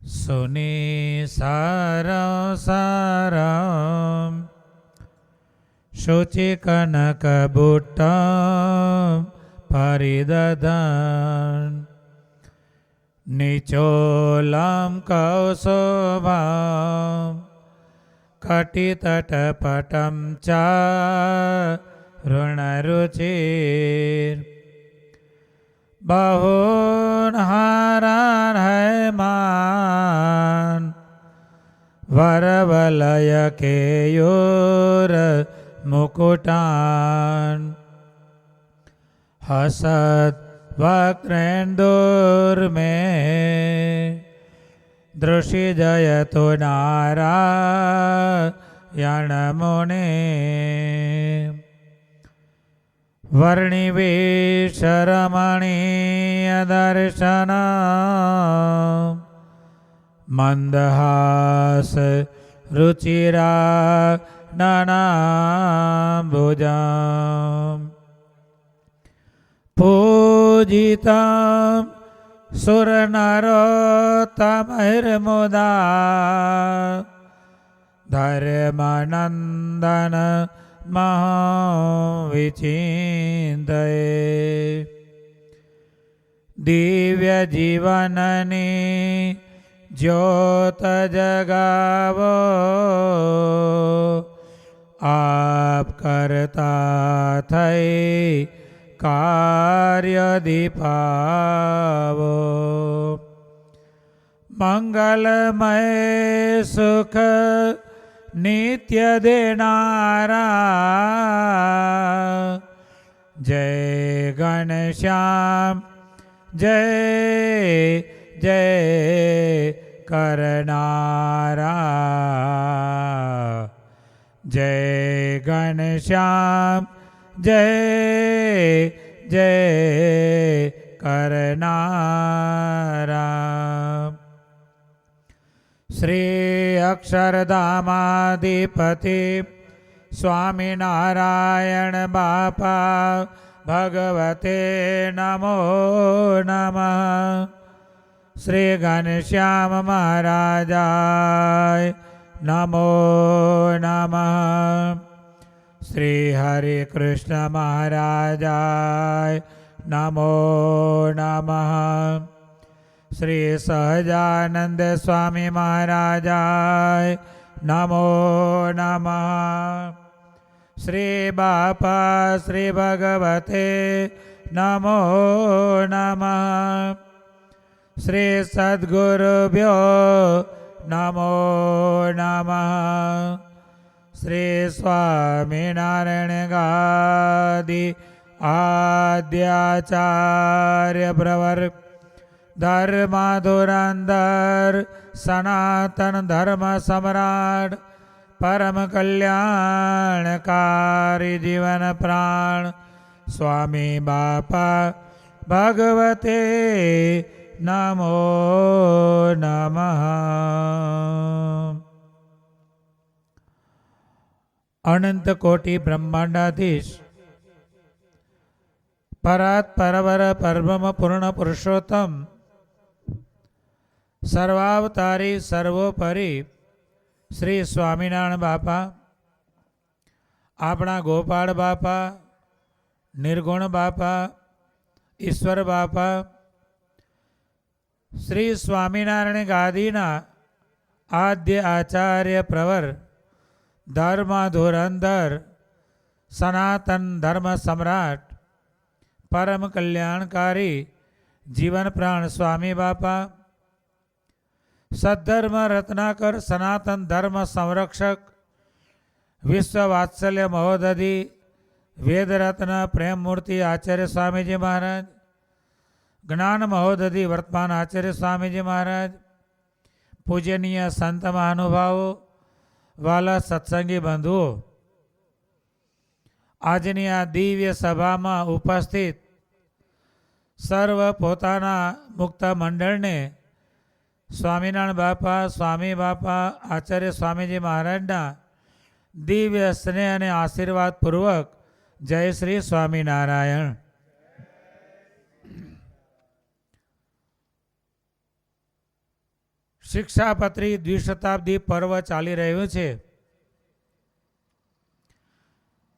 સુની સારા સારા શુચિ કનક બુટ્ટા પરિદધન નિચોલમ કૌશોભામ કટિતટપટમ ચા ઋણરુચિર બહુન હારાન હૈમાન વરવલય કેયોર મુકુટાન હસત વક્રેન્દુર્મે દૃષિ જયતો નારાયણ મુને વર્ણિવેશરમણીય દર્શન મંદહાસ રુચિરા નનાંબુજમ પૂજિતમ સુરનરોત્તમૈર્મુદા ધર્મનંદન મહાવિચિંતયે દિવ્ય જીવનની જ્યોત જગાવો આપ કરતા થઈ કાર્ય દીપાવો મંગલમય સુખ નિત્ય દેનારા જય ઘનશ્યામ જય જય કરનારા જય ઘનશ્યામ જય જય કરનારા શ્રી અક્ષરધામાધિપતિ સ્વામિનારાયણ બાપા ભગવતે નમો નમઃ. શ્રી ઘનશ્યામ મહારાજાય નમો નમઃ. શ્રી હરે કૃષ્ણ મહારાજાય નમો નમઃ. શ્રી સહજાનંદ સ્વામી મહારાજાય નમો નમઃ. શ્રી બાપા શ્રી ભગવતે નમો નમઃ. શ્રી સદ્ગુરુભ્યો નમો નમઃ. શ્રી સ્વામિનારાયણ ગાદી આદ્યાચાર્ય પ્રવર ધર્માધુરંધર સનાતન ધર્મ સમ્રાટ પરમ કલ્યાણકારી જીવન પ્રાણ સ્વામી બાપા ભગવતે નમો નમઃ. અનંત કોટી બ્રહ્માંડાધીશ પરાત પરવર પરબ્રહ્મ પૂર્ણ પુરુષોત્તમ સર્વાવતારી સર્વોપરી શ્રી સ્વામિનારાયણ બાપા, આપણા ગોપાળ બાપા, નિર્ગુણ બાપા, ઈશ્વર બાપા, શ્રી સ્વામિનારાયણ ગાદીના આદ્ય આચાર્ય પ્રવર ધર્માધુરંધર સનાતન ધર્મ સમ્રાટ પરમ કલ્યાણકારી જીવન પ્રાણ સ્વામી બાપા, સદ્ધર્મ રત્નાકર સનાતન ધર્મ સંરક્ષક વિશ્વ વાત્સલ્ય મહોદધિ વેદરત્ન પ્રેમમૂર્તિ આચાર્ય સ્વામીજી મહારાજ, જ્ઞાન મહોદધિ વર્તમાન આચાર્ય સ્વામીજી મહારાજ, પૂજનીય સંત મહાનુભાવો, વાલા સત્સંગી બંધુઓ, આજની આ દિવ્ય સભામાં ઉપસ્થિત સર્વ પોતાના મુક્ત મંડળને સ્વામિનારાયણ બાપા, સ્વામી બાપા, આચાર્ય સ્વામીજી મહારાજના દિવ્ય સ્નેહ અને આશીર્વાદ પૂર્વક જય શ્રી સ્વામિનારાયણ. શિક્ષાપત્રી દ્વિશતાબ્દી પર્વ ચાલી રહ્યું છે.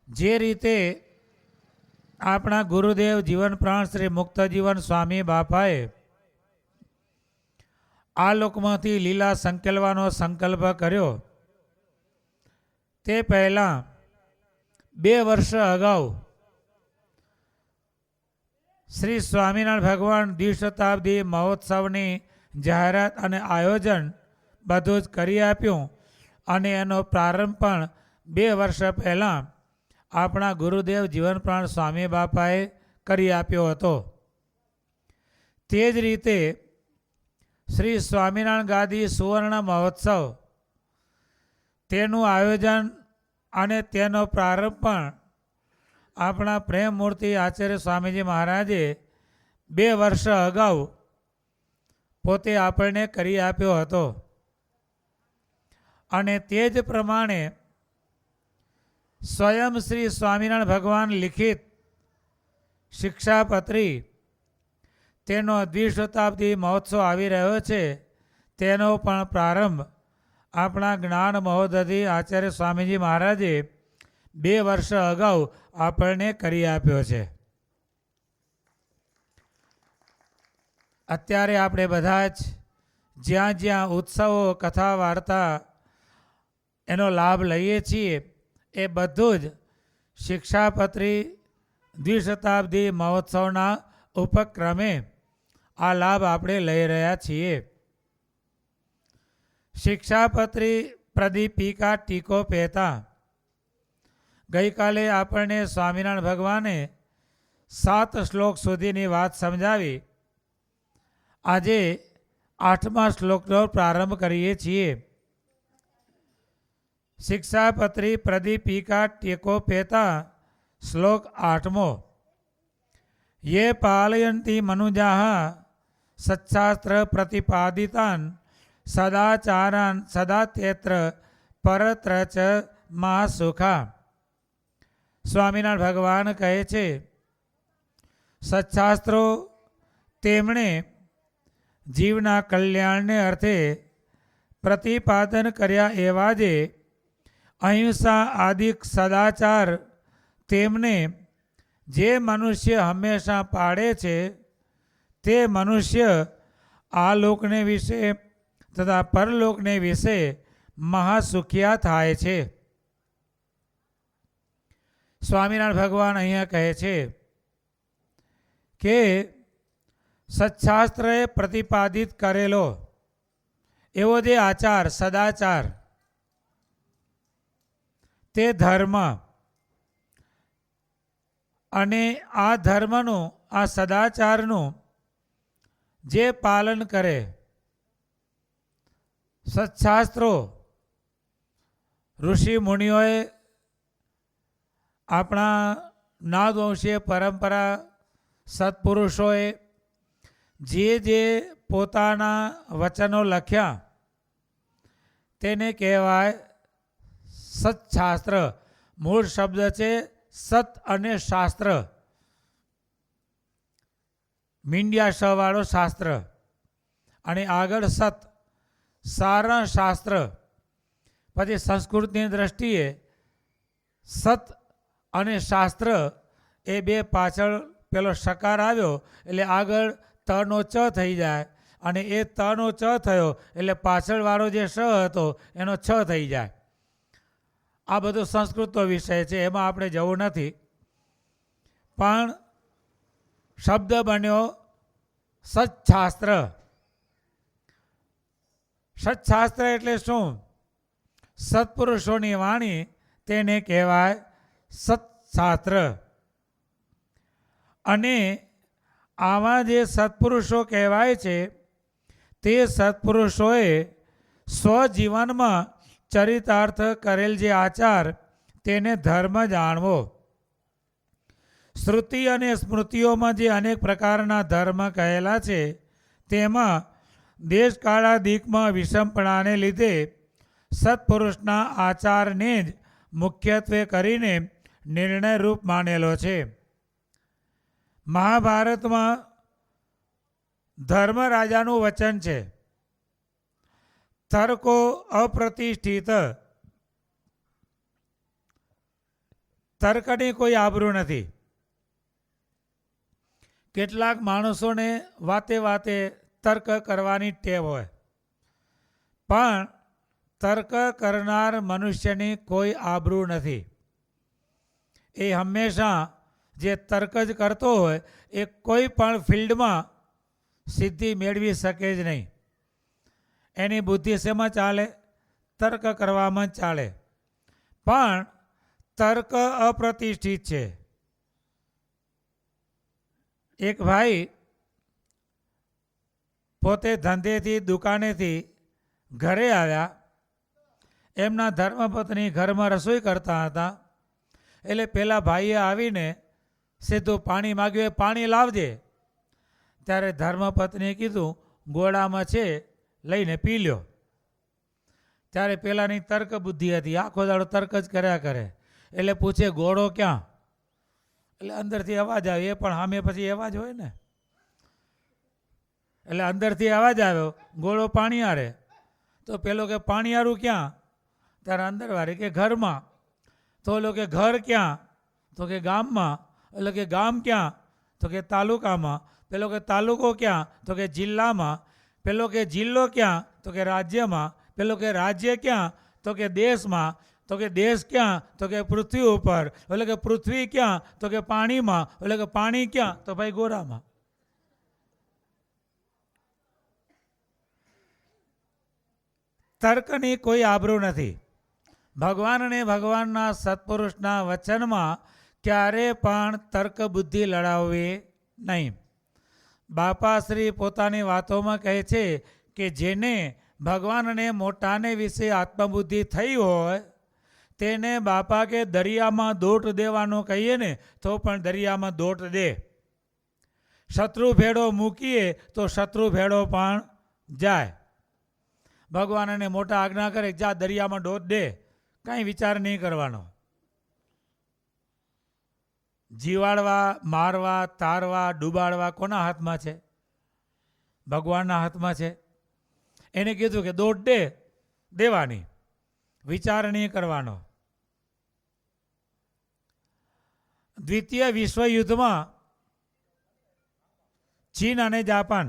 જે રીતે આપણા ગુરુદેવ જીવન પ્રાણ શ્રી મુક્તજીવન સ્વામી બાપાએ આ લોકમાંથી લીલા સંકેલવાનો સંકલ્પ કર્યો, તે પહેલાં 2 વર્ષ અગાઉ શ્રી સ્વામિનારાયણ ભગવાન દ્વિશતાબ્દી મહોત્સવની જાહેરાત અને આયોજન બધું જ કરી આપ્યું અને એનો પ્રારંભ પણ 2 વર્ષ પહેલાં આપણા ગુરુદેવ જીવનપ્રાણ સ્વામી બાપાએ કરી આપ્યો હતો. તે જ રીતે શ્રી સ્વામિનારાયણ ગાદી સુવર્ણ મહોત્સવ તેનું આયોજન અને તેનો પ્રારંભ પણ આપણા પ્રેમમૂર્તિ આચાર્ય સ્વામીજી મહારાજે 2 વર્ષ અગાઉ પોતે આપણને કરી આપ્યો હતો. અને તે જ પ્રમાણે સ્વયં શ્રી સ્વામિનારાયણ ભગવાન લિખિત શિક્ષાપત્રી તેનો દ્વિશતાબ્દી મહોત્સવ આવી રહ્યો છે, તેનો પણ પ્રારંભ આપણા જ્ઞાન મહોદધિ આચાર્ય સ્વામીજી મહારાજે 2 વર્ષ અગાઉ આપણને કરી આપ્યો છે. અત્યારે આપણે બધા જ જ્યાં જ્યાં ઉત્સવો કથા વાર્તા એનો લાભ લઈએ છીએ, એ બધું જ શિક્ષાપત્રી દ્વિશતાબ્દી મહોત્સવના ઉપક્રમે આ લાભ આપણે લઈ રહ્યા છીએ. શિક્ષાપત્રી પ્રદીપિકા ટીકો પહેતા ગઈકાલે આપણને સ્વામિનારાયણ ભગવાને 7 શ્લોક સુધીની વાત સમજાવી. આજે 8મા શ્લોકનો પ્રારંભ કરીએ છીએ. શિક્ષાપત્રી પ્રદીપિકા ટીકો પહેતા શ્લોક 8મો. યે પાલયંતી મનુજાહ સત્શાસ્ત્ર પ્રતિપાદિતાન સદાચારાન સદાત્યત્ર પરત્ર ચ મહાસુખા. સ્વામિનારાયણ ભગવાન કહે છે, સત્શાસ્ત્રો તેમણે જીવના કલ્યાણને અર્થે પ્રતિપાદન કર્યા એવા જે અહિંસા આદિક સદાચાર તેમને જે મનુષ્ય હંમેશા પાળે છે, તે મનુષ્ય આ લોકને વિશે તથા પરલોકને વિશે મહાસુખિયા થાય છે. સ્વામિનારાયણ ભગવાન અહીંયા કહે છે કે સત્શાસ્ત્રએ પ્રતિપાદિત કરેલો એવો જે આચાર સદાચાર તે ધર્મ, અને આ ધર્મનું આ સદાચારનું જે પાલન કરે, સત્શાસ્ત્રો ઋષિ મુનિઓએ આપણા નાદવંશીય પરંપરા સત્પુરુષોએ જે પોતાના વચનો લખ્યા તેને કહેવાય સત્શાસ્ત્ર. મૂળ શબ્દ છે સત અને શાસ્ત્ર, મીંડિયા શ વાળો શાસ્ત્ર અને આગળ સત, સારા શાસ્ત્ર. પછી સંસ્કૃતની દ્રષ્ટિએ સત અને શાસ્ત્ર એ 2 પાછળ પેલો શકાર આવ્યો એટલે આગળ તનો ચ થઈ જાય, અને એ તનો ચ થયો એટલે પાછળવાળો જે શ હતો એનો છ થઈ જાય. આ બધો સંસ્કૃતનો વિષય છે, એમાં આપણે જવું નથી. પણ શબ્દ બન્યો સત્શાસ્ત્ર. સત્શાસ્ત્ર એટલે શું? સત્પુરુષોની વાણી, તેને કહેવાય સત્શાસ્ત્ર. અને આવા જે સત્પુરુષો કહેવાય છે, તે સત્પુરુષોએ સ્વજીવનમાં ચરિતાર્થ કરેલ જે આચાર તેને ધર્મ જાણવો. શ્રુતિ અને સ્મૃતિઓમાં જે અનેક પ્રકારના ધર્મ કહેલા છે, તેમાં દેશકાળાદિકમાં વિષમપણાને લીધે સત્પુરુષના આચારને જ મુખ્યત્વે કરીને નિર્ણયરૂપ માનેલો છે. મહાભારતમાં ધર્મરાજાનું વચન છે તર્કો અપ્રતિષ્ઠિત, તર્કની કોઈ આબરૂ નથી. કેટલાક માણસોને વાતે વાતે તર્ક કરવાની ટેવ હોય, પણ તર્ક કરનાર મનુષ્યની કોઈ આબરૂ નથી. એ હંમેશા જે તર્ક જ કરતો હોય એ કોઈ પણ ફિલ્ડમાં સિદ્ધિ મેળવી શકે જ નહીં. એની બુદ્ધિ શેમાં ચાલે? તર્ક કરવામાં જ ચાલે. પણ તર્ક અપ્રતિષ્ઠિત છે. એક ભાઈ પોતે ધંધેથી દુકાનેથી ઘરે આવ્યા. એમના ધર્મપત્ની ઘરમાં રસોઈ કરતા હતા. એટલે પેલા ભાઈએ આવીને સીધું પાણી માગ્યું, એ પાણી લાવજે. ત્યારે ધર્મપત્નીએ કીધું ગોળામાં છે, લઈને પી લ્યો. ત્યારે પેલાની તર્ક બુદ્ધિ હતી, આખો દાડો તર્ક જ કર્યા કરે. એટલે પૂછે ગોળો ક્યાં? એટલે અંદરથી અવાજ આવે, એ પણ સામે પછી અવાજ હોય ને, એટલે અંદરથી અવાજ આવ્યો ગોળો પાણીયારે. તો પેલો કે પાણીયારું ક્યાં? ત્યારે અંદરવાળી કે ઘરમાં. તો ઓલો કે ઘર ક્યાં? તો કે ગામમાં. એટલે કે ગામ ક્યાં? તો કે તાલુકામાં. પેલો કે તાલુકો ક્યાં? તો કે જિલ્લામાં. પેલો કે જિલ્લો ક્યાં? તો કે રાજ્યમાં. પેલો કે રાજ્ય ક્યાં? તો કે દેશમાં. તો કે દેશ ક્યાં? તો કે પૃથ્વી ઉપર. એટલે કે પૃથ્વી ક્યાં? તો કે પાણીમાં. એટલે કે પાણી ક્યાં? તો ભાઈ ગોરામાં. તર્કની કોઈ આબરૂ નથી. ભગવાન અને ભગવાનના સત્પુરુષના વચનમાં ક્યારે પણ તર્ક બુદ્ધિ લડાવવી નહીં. બાપાશ્રી પોતાની વાતોમાં કહે છે કે જેને ભગવાન અને મોટાને વિશે આત્મબુદ્ધિ થઈ હોય તેને બાપા કે દરિયામાં દોટ દેવાનું કહીએ ને તો પણ દરિયામાં દોટ દે. શત્રુ ભેડો મૂકીએ તો શત્રુ ભેડો પણ જાય. ભગવાન અને મોટા આજ્ઞા કરે જા દરિયામાં દોટ દે, કાંઈ વિચાર નહીં કરવાનો. જીવાડવા, મારવા, તારવા, ડૂબાડવા કોના હાથમાં છે? ભગવાનના હાથમાં છે. એને કીધું કે દોટ દે, દેવાની, વિચાર નહીં કરવાનો. દ્વિતીય વિશ્વયુદ્ધમાં ચીન અને જાપાન,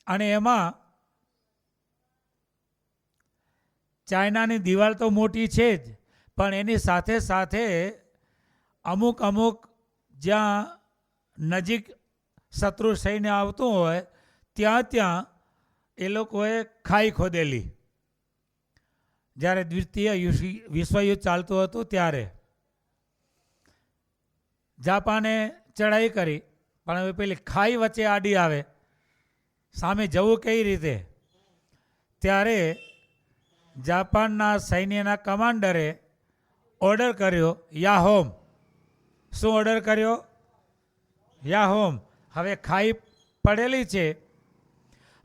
અને એમાં ચાઇનાની દિવાલ તો મોટી છે જ, પણ એની સાથે સાથે અમુક જ્યાં નજીક શત્રુ સૈન્ય આવતું હોય ત્યાં એ લોકોએ ખાઈ ખોદેલી. જ્યારે દ્વિતીય વિશ્વયુદ્ધ ચાલતું હતું ત્યારે જાપાને ચડાઈ કરી, પણ હવે પેલી ખાઈ વચ્ચે આડી આવે, સામે જવું કઈ રીતે? ત્યારે જાપાનના સૈન્યના કમાન્ડરે ઓર્ડર કર્યો યા હોમ. શું ઓર્ડર કર્યો? યા હોમ. હવે ખાઈ પડેલી છે.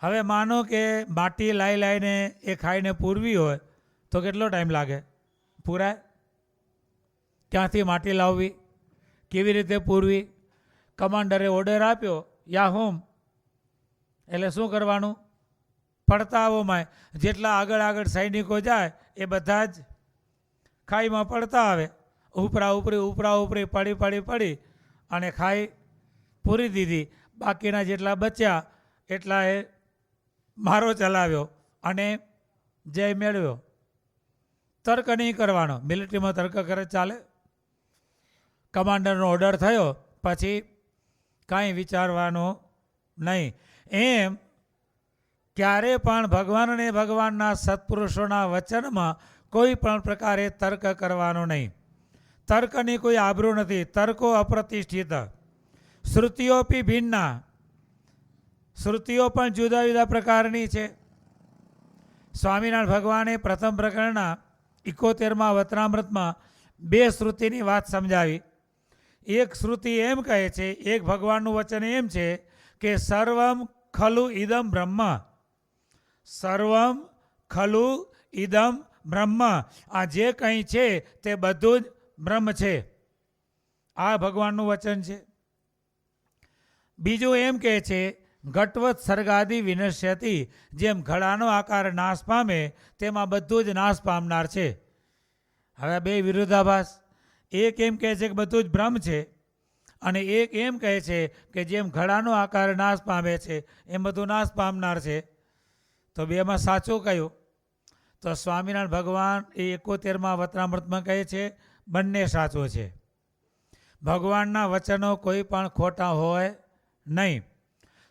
હવે માનો કે માટી લાવીને એ ખાઈને પૂરવી હોય તો કેટલો ટાઈમ લાગે? પૂરાય? ક્યાંથી માટી લાવવી? કેવી રીતે પૂરવી? કમાન્ડરે ઓર્ડર આપ્યો યા હોમ. એટલે શું કરવાનું? પડતાઓમાં જેટલા આગળ સૈનિકો જાય એ બધા જ ખાઈમાં પડતા આવે. ઉપરા ઉપરી પડી અને ખાઈ પૂરી દીધી. બાકીના જેટલા બચ્યા એટલા એ મારો ચલાવ્યો અને જય મેળવ્યો. તર્ક નહીં કરવાનો. મિલિટરીમાં તર્ક કરે ચાલે? કમાન્ડરનો ઓર્ડર થયો પછી કાંઈ વિચારવાનું નહીં. એમ ક્યારે પણ ભગવાન અને ભગવાનના સત્પુરુષોના વચનમાં કોઈ પણ પ્રકારે તર્ક કરવાનો નહીં. તર્કની કોઈ આબરૂ નથી. તર્કો અપ્રતિષ્ઠિત. શ્રુતિઓ પી ભિન્ના. શ્રુતિઓ પણ જુદા જુદા પ્રકારની છે. સ્વામિનારાયણ ભગવાને પ્રથમ પ્રકરણના 71મા વચનામૃતમાં 2 શ્રુતિની વાત સમજાવી. એક શ્રુતિ એમ કહે છે, એક ભગવાનનું વચન એમ છે કે સર્વમ ખલુ ઇદમ બ્રહ્મ. સર્વમ ખલુ ઇદમ બ્રહ્મ. આ જે કંઈ છે તે બધું જ બ્રહ્મ છે. આ ભગવાનનું વચન છે. બીજું એમ કહે છે ઘટવત સર્ગાદિ વિનશ્યતિ, જેમ ઘડાનો આકાર નાશ પામે તેમાં બધું જ નાશ પામનાર છે. હવે બે વિરોધાભાસ, એક એમ કહે છે કે બધું જ બ્રહ્મ છે, અને એક એમ કહે છે કે જેમ ઘડાનો આકાર નાશ પામે છે એમ બધું નાશ પામનાર છે. તો બેમાં સાચું કયું? તો સ્વામિનારાયણ ભગવાન એ 71માં વચનામૃતમાં કહે છે બંને સાચું છે. ભગવાનના વચનો કોઈ પણ ખોટા હોય નહીં.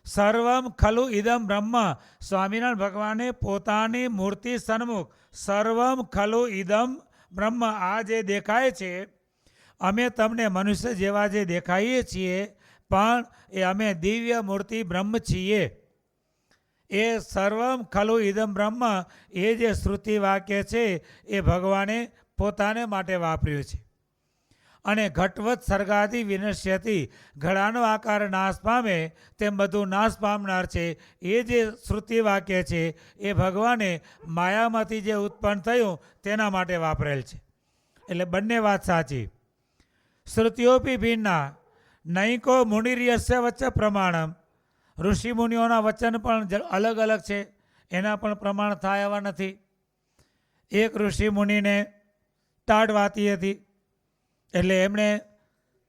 સર્વમ ખલુ ઇદમ બ્રહ્મ, સ્વામિનારાયણ ભગવાને પોતાની મૂર્તિ સન્મુખ સર્વમ ખલુ ઇદમ બ્રહ્મ, આ જે દેખાય છે અમે તમને મનુષ્ય જેવા જે દેખાઈએ છીએ પણ એ અમે દિવ્ય મૂર્તિ બ્રહ્મ છીએ. એ સર્વમ ખલુ ઇદમ બ્રહ્મ એ જે શ્રુતિ વાક્ય છે એ ભગવાને પોતાને માટે વાપર્યું છે. અને ઘટવત સર્ગાદિ વિનશ્યતિ, ઘડાનો આકાર નાશ પામે તેમ બધું નાશ પામનાર છે. એ જે શ્રુતિ વાક્ય છે એ ભગવાને માયામાંથી જે ઉત્પન્ન થયું તેના માટે વાપરેલ છે. એટલે બંને વાત સાચી. શ્રુતિઓપી ભિન્ના નૈકો મુનિર્યસ્ય વચ્ચે પ્રમાણમ, ઋષિમુનિઓના વચન પણ અલગ અલગ છે, એના પણ પ્રમાણ થાય એવા નથી. એક ઋષિમુનિને ટાઢ વાતી હતી, એટલે એમણે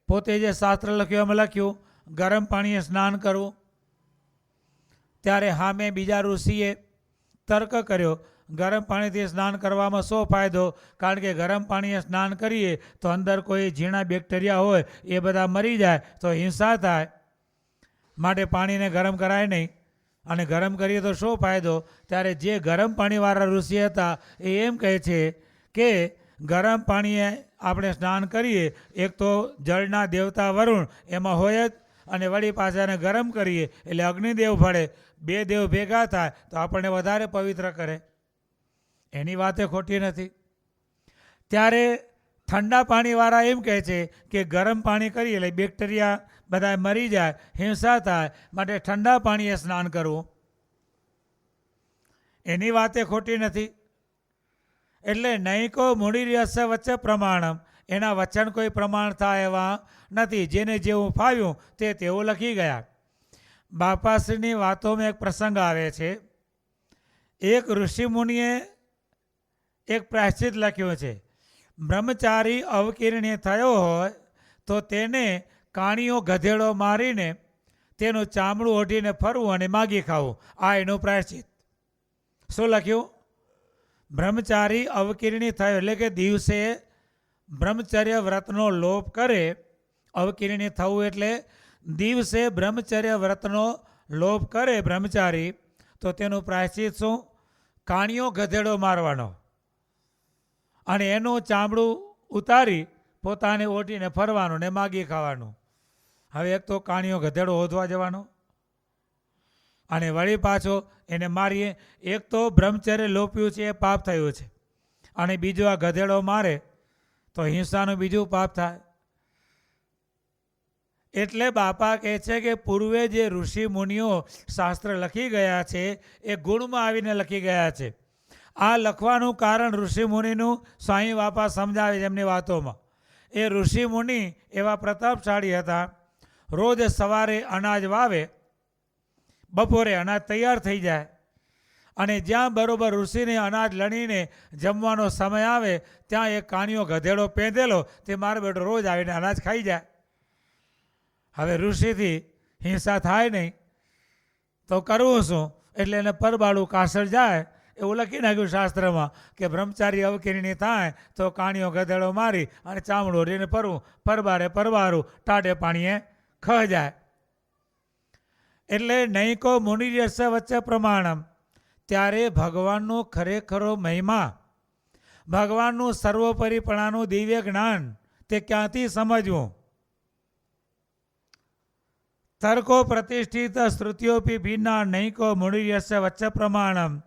પોતે જે શાસ્ત્ર લખ્યું એમાં લખ્યું ગરમ પાણીએ સ્નાન કરવું. ત્યારે સામે બીજા ઋષિએ તર્ક કર્યો ગરમ પાણીથી સ્નાન કરવામાં શો ફાયદો, કારણ કે ગરમ પાણીએ સ્નાન કરીએ તો અંદર કોઈ ઝીણા બેક્ટેરિયા હોય એ બધા મરી જાય તો હિંસા થાય, માટે પાણીને ગરમ કરાય નહીં, અને ગરમ કરીએ તો શો ફાયદો. ત્યારે જે ગરમ પાણીવાળા ઋષિ હતા એ એમ કહે છે કે ગરમ પાણીએ આપણે સ્નાન કરીએ, એક તો જળના દેવતા વરુણ એમાં હોય જ, અને વળી પાછા એને ગરમ કરીએ એટલે અગ્નિદેવ ફળે, બે દેવ ભેગા થાય તો આપણને વધારે પવિત્ર કરે. એની વાતે ખોટી નથી. ત્યારે ઠંડા પાણીવાળા એમ કહે છે કે ગરમ પાણી કરીએ એટલે બેક્ટેરિયા બધા મરી જાય, હિંસા થાય, માટે ઠંડા પાણીએ સ્નાન કરવું. એની વાતે ખોટી નથી. એટલે નૈકો મૂઢિર્યસ્ય વચ્ચે પ્રમાણમ, એના વચન કોઈ પ્રમાણ થાય એવા નથી. જેને જેવું ફાવ્યું તે તેવું લખી ગયા. બાપાશ્રીની વાતોમાં એક પ્રસંગ આવે છે. એક ઋષિમુનિએ એક પ્રાયશ્ચિત લખ્યું છે. બ્રહ્મચારી અવકીર્ણિ થયો હોય તો તેને કાણીઓ ગધેડો મારીને તેનું ચામડું ઓઢીને ફરવું અને માગી ખાવું, આ એનું પ્રાયશ્ચિત. શું લખ્યું? બ્રહ્મચારી અવકીર્ણિ થયો એટલે કે દિવસે બ્રહ્મચર્ય વ્રતનો લોપ કરે. અવકીર્ણિ થવું એટલે દિવસે બ્રહ્મચર્ય વ્રતનો લોપ કરે બ્રહ્મચારી, તો તેનું પ્રાયશ્ચિત શું? કાણીઓ ગધેડો મારવાનો અને એનું ચામડું ઉતારી પોતાને ઓઢીને ફરવાનું ને માગી ખાવાનું. હવે એક તો કાણીઓ ગધેડો હોધવા જવાનો અને વળી પાછો એને મારીએ. એક તો બ્રહ્મચર્ય લોપ્યું છે એ પાપ થયું છે, અને બીજો આ ગધેડો મારે તો હિંસાનું બીજું પાપ થાય. એટલે બાપા કહે છે કે પૂર્વે જે ઋષિ મુનિઓ શાસ્ત્ર લખી ગયા છે એ ગુણમાં આવીને લખી ગયા છે. આ લખવાનું કારણ ઋષિમુનિનું સ્વામી બાપા સમજાવે છે એમની વાતોમાં. એ ઋષિમુનિ એવા પ્રતાપશાળી હતા. રોજ સવારે અનાજ વાવે, બપોરે અનાજ તૈયાર થઈ જાય, અને જ્યાં બરોબર ઋષિને અનાજ લણીને જમવાનો સમય આવે ત્યાં એક કાણીઓ ગધેડો પેંધેલો તે મારો બેટો રોજ આવીને અનાજ ખાઈ જાય. હવે ઋષિથી હિંસા થાય નહીં તો કરવું શું? એટલે એને પરબાળું કાસળ જાય એવું લખી નાખ્યું શાસ્ત્રમાં કે બ્રહ્મચારી અવકીર્ણિ થાય તો કાણીઓ ગધેડો મારી અને ચામડું ઓઢીને ફરવું, પરબારે પરબારું, ટાઢે પાણીએ ખ જાય. એટલે નૈકો મુનિર્યસ્ય વચ્ચે પ્રમાણમ. ત્યારે ભગવાનનો ખરેખરો મહિમા, ભગવાનનું સર્વોપરીપણાનું દિવ્ય જ્ઞાન તે ક્યાંથી સમજવું? તર્કો પ્રતિષ્ઠિત શ્રુતિઓપી ભિન્ના નૈકો મુનિર્યસ્ય વચ્ચે પ્રમાણમ.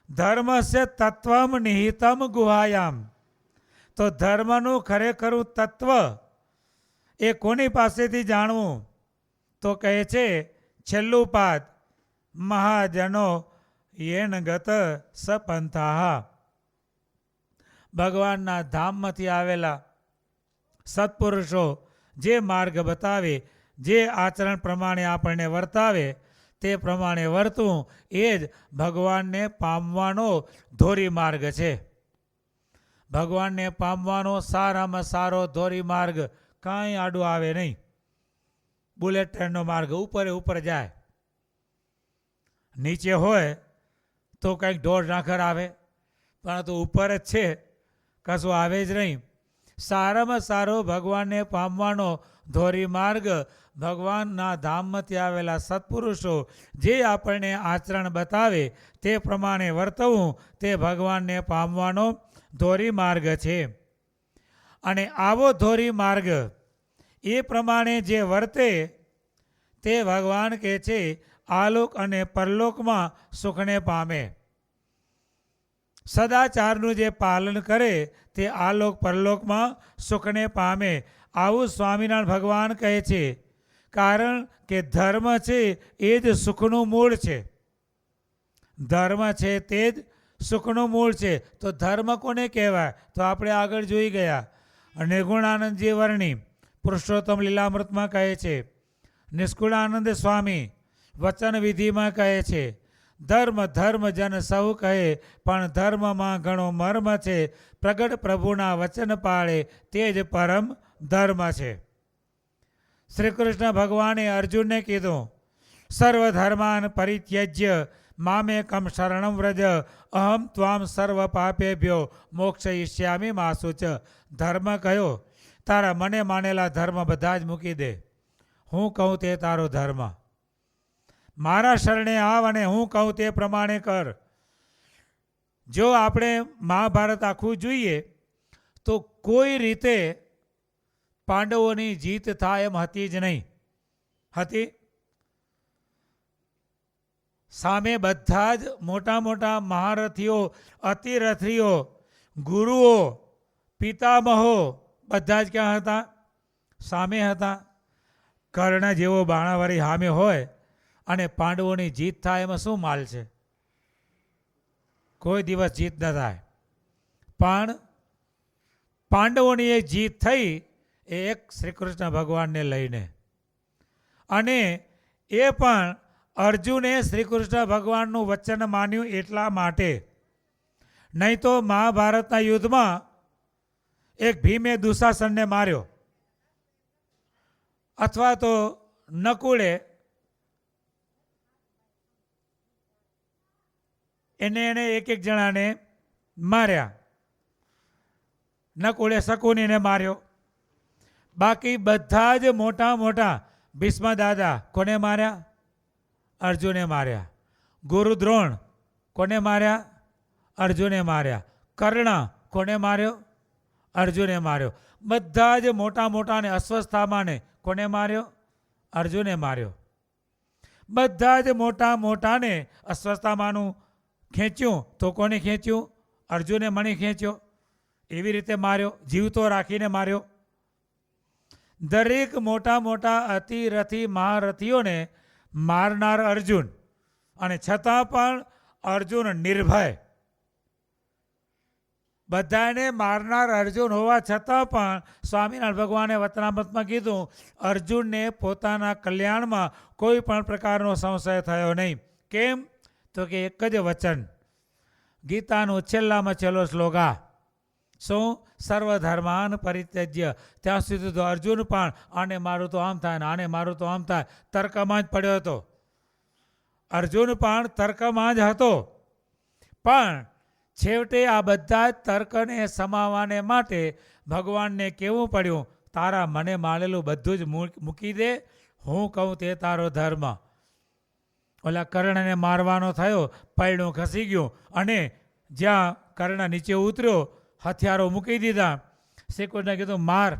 ધર્મસ્ય તત્વમ નિહિતમ ગુહાયામ. તો ધર્મનું ખરેખરું તત્વ એ કોની પાસેથી જાણવું? તો કહે છે છેલ્લું પાદ, મહાજનો યેન ગત સપંથાહ. ભગવાનના ધામમાંથી આવેલા સત્પુરુષો જે માર્ગ બતાવે, જે આચરણ પ્રમાણે આપણને વર્તાવે તે પ્રમાણે વર્તવું એ જ ભગવાનને પામવાનો ધોરીમાર્ગ છે. ભગવાનને પામવાનો સારામાં સારો ધોરીમાર્ગ કાંઈ આડું આવે નહીં. બુલેટ ટ્રેનનો માર્ગ ઉપર જાય, નીચે હોય તો કંઈક ઢોર ઢાંખર આવે, પરંતુ ઉપર જ છે, કશું આવે જ નહીં. સારામાં સારો ભગવાનને પામવાનો ધોરીમાર્ગ ભગવાનના ધામમાંથી આવેલા સત્પુરુષો જે આપણને આચરણ બતાવે તે પ્રમાણે વર્તવું તે ભગવાનને પામવાનો ધોરીમાર્ગ છે. અને આવો ધોરીમાર્ગ એ પ્રમાણે જે વર્તે તે ભગવાન કહે છે આલોક અને પરલોકમાં સુખને પામે. સદાચારનું જે પાલન કરે તે આલોક પરલોકમાં સુખને પામે. આવું સ્વામિનારાયણ ભગવાન કહે છે. કારણ કે ધર્મ છે એ જ સુખનું મૂળ છે. ધર્મ છે તે જ સુખનું મૂળ છે. તો ધર્મ કોને કહેવાય? તો આપણે આગળ જોઈ ગયા. નિર્ગુણાનંદજી વર્ણી પુરુષોત્તમ લીલામૃતમાં કહે છે, નિષ્કુળાનંદ સ્વામી વચન વિધિમાં કહે છે, ધર્મ ધર્મ જન સૌ કહે પણ ધર્મમાં ઘણો મર્મ છે. પ્રગટ પ્રભુના વચન પાળે તે જ પરમ ધર્મ છે. શ્રી કૃષ્ણ ભગવાને અર્જુનને કીધું, સર્વધર્માન પરિત્યજ્ય મામેકમ શરણમ વ્રજ અહમ ત્વામ સર્વ પાપેભ્યો મોક્ષયિષ્યામિ મા શુચ. ધર્મ કયો? તારા મને માનેલા ધર્મ બધા જ મૂકી દે. હું કહું તે તારો ધર્મ. મારા શરણે આવ અને હું કહું તે પ્રમાણે કર. જો આપણે મહાભારત આખું જોઈએ તો કોઈ રીતે પાંડવોની જીત થાય એમ હતી જ નહીં. હતી? સામે બધા જ મોટા મોટા મહારથીઓ, અતિરથીઓ, ગુરુઓ, પિતામહો બધા જ ક્યાં હતા? સામે હતા. કર્ણ જેવો બાણાવાળી સામે હોય અને પાંડવોની જીત થાય એમાં શું માલ છે? કોઈ દિવસ જીત ન થાય. પણ પાંડવોની એ જીત થઈ એ એક શ્રી કૃષ્ણ ભગવાનને લઈને. અને એ પણ અર્જુને શ્રી કૃષ્ણ ભગવાનનું વચન માન્યું એટલા માટે. નહીં તો મહાભારતના યુદ્ધમાં એક ભીમે દુશાસનને માર્યો, અથવા તો નકુળે એને એક જણાને માર્યા. નકુળે શકુનીને માર્યો. બાકી બધા જ મોટા મોટા ભીષ્મ દાદા કોને માર્યા? અર્જુને માર્યા. ગુરુ દ્રોણ કોને માર્યા? અર્જુને માર્યા. કર્ણ કોને માર્યો? અર્જુને માર્યો. બધા જ મોટા મોટાને અશ્વસ્થામાને કોને માર્યો? અર્જુને માર્યો. બધા જ મોટા મોટાને અશ્વસ્થામાનું ખેંચ્યું તો કોને ખેંચ્યું? અર્જુને મણી ખેંચ્યો. એવી રીતે માર્યો, જીવતો રાખીને માર્યો. દરેક મોટા મોટા અતિરથી મહારથીઓને મારનાર અર્જુન, અને છતાં પણ અર્જુન નિર્ભય. બધાને મારનાર અર્જુન હોવા છતાં પણ સ્વામિનારાયણ ભગવાને વચનામૃતમાં કીધું, અર્જુનને પોતાના કલ્યાણમાં કોઈ પણ પ્રકારનો સંશય થયો નહીં. કેમ? તો કે એક જ વચન, ગીતાનું છેલ્લામાં છેલ્લો શ્લોકા, શું? સર્વધર્માન પરિત્યજ્ય. ત્યાં સુધી તો અર્જુન પણ આને મારું તો આમ થાય ને આને મારું તો આમ થાય, તર્કમાં જ પડ્યો હતો. અર્જુન પણ તર્કમાં જ હતો. પણ છેવટે આ બધા જ તર્કને સમાવવાને માટે ભગવાનને કહેવું પડ્યું, તારા મને માનેલું બધું જ મૂકી દે, હું કહું તે તારો ધર્મ. ઓલા કર્ણને મારવાનો થયો, પૈડું ખસી ગયું, અને જ્યાં કર્ણ નીચે ઉતર્યો, હથિયારો મૂકી દીધા. શ્રી કૃષ્ણે કીધું માર,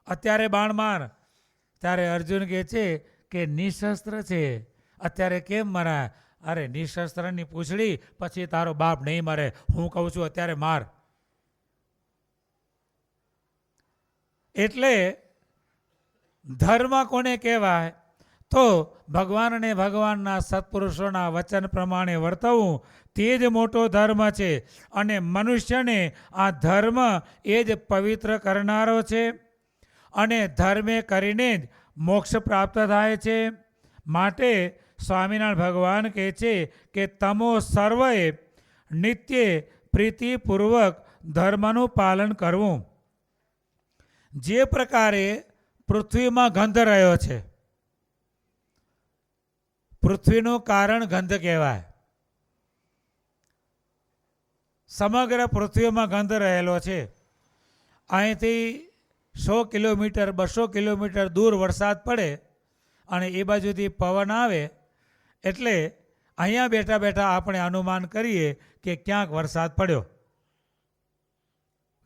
અત્યારે બાણ માર. ત્યારે અર્જુન કહે છે કે નિશસ્ત્ર છે, અત્યારે કેમ મરાય? અરે નિશસ્ત્રની પૂછડી પછી તારો બાપ નહીં મરે, હું કહું છું અત્યારે માર. એટલે ધર્મ કોને કહેવાય? તો ભગવાન અને ભગવાનના સત્પુરુષોના વચન પ્રમાણે વર્તવું તે જ મોટો ધર્મ છે. અને મનુષ્યને આ ધર્મ એ જ પવિત્ર કરનારો છે. અને ધર્મે કરીને જ મોક્ષ પ્રાપ્ત થાય છે. માટે સ્વામિનારાયણ ભગવાન કહે છે કે તમો સર્વએ નિત્ય પ્રીતિપૂર્વક ધર્મનું પાલન કરવું. જે પ્રકારે પૃથ્વીમાં ગંધ રહ્યો છે, પૃથ્વીનું કારણ ગંધ કહેવાય. સમગ્ર પૃથ્વીમાં ગંધ રહેલો છે. અહીંથી 100 કિલોમીટર 200 કિલોમીટર દૂર વરસાદ પડે અને એ બાજુથી પવન આવે એટલે અહીંયા બેઠા બેઠા આપણે અનુમાન કરીએ કે ક્યાંક વરસાદ પડ્યો.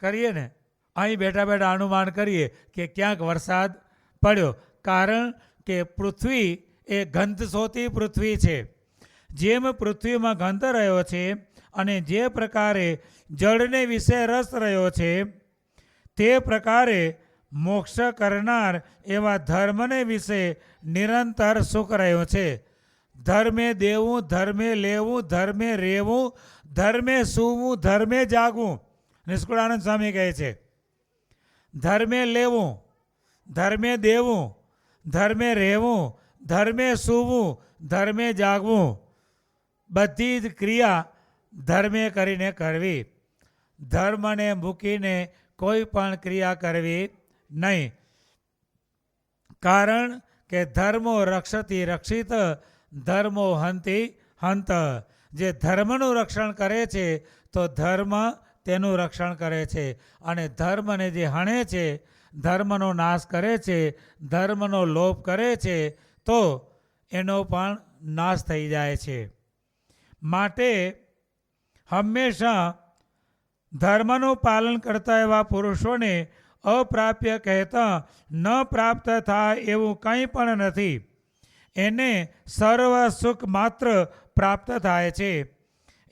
કરીએ ને, અહીં બેઠા બેઠા અનુમાન કરીએ કે ક્યાંક વરસાદ પડ્યો. કારણ કે પૃથ્વી એ ગંધશોથી પૃથ્વી છે. જેમ પૃથ્વીમાં ગંધ રહ્યો છે અને જે પ્રકારે જળને વિશે રસ રહ્યો છે, તે પ્રકારે મોક્ષ કરનાર એવા ધર્મને વિશે નિરંતર સુખ રહ્યો છે. ધર્મે દેવું, ધર્મે લેવું, ધર્મે રહેવું, ધર્મે સૂવું, ધર્મે જાગવું. નિષ્કુળાનંદ સ્વામી કહે છે ધર્મે લેવું, ધર્મે દેવું, ધર્મે રહેવું, ધર્મે સૂવું, ધર્મે જાગવું. બધી જ ક્રિયા ધર્મે કરીને કરવી. ધર્મને મૂકીને કોઈ પણ ક્રિયા કરવી નહીં. કારણ કે ધર્મો રક્ષતી રક્ષિત, ધર્મો હંતિ હંત. જે ધર્મનું રક્ષણ કરે છે તો ધર્મ તેનું રક્ષણ કરે છે, અને ધર્મને જે હણે છે, ધર્મનો નાશ કરે છે, ધર્મનો લોપ કરે છે, તો એનો પણ નાશ થઈ જાય છે. માટે હંમેશા ધર્મનું પાલન કરતા એવા પુરુષોને અપ્રાપ્ય કહેતા ન પ્રાપ્ત થાય એવું કંઈ પણ નથી. એને સર્વ સુખ માત્ર પ્રાપ્ત થાય છે.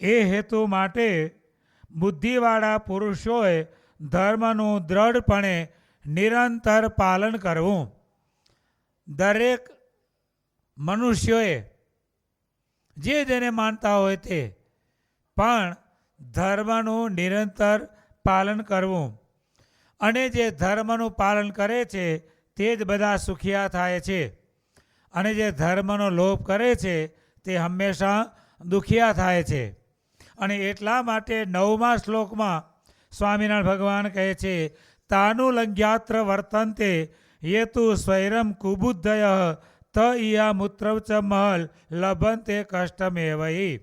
એ હેતુ માટે બુદ્ધિવાળા પુરુષોએ ધર્મનું દ્રઢપણે નિરંતર પાલન કરવું. દરેક મનુષ્યોએ જે જેને માનતા હોય તે પણ ધર્મનું નિરંતર પાલન કરવું. અને જે ધર્મનું પાલન કરે છે તે જ બધા સુખિયા થાય છે, અને જે ધર્મનો લોપ કરે છે તે હંમેશા દુખિયા થાય છે. અને એટલા માટે 9મા શ્લોકમાં સ્વામિનારાયણ ભગવાન કહે છે તાનુલંઘ્યાત્ર વર્તન્તે યેતુ સ્વૈરમ કુબુદ્ધય ત ઇયા મૂત્રચ મહલ લભંતે કષ્ટમેવઈ.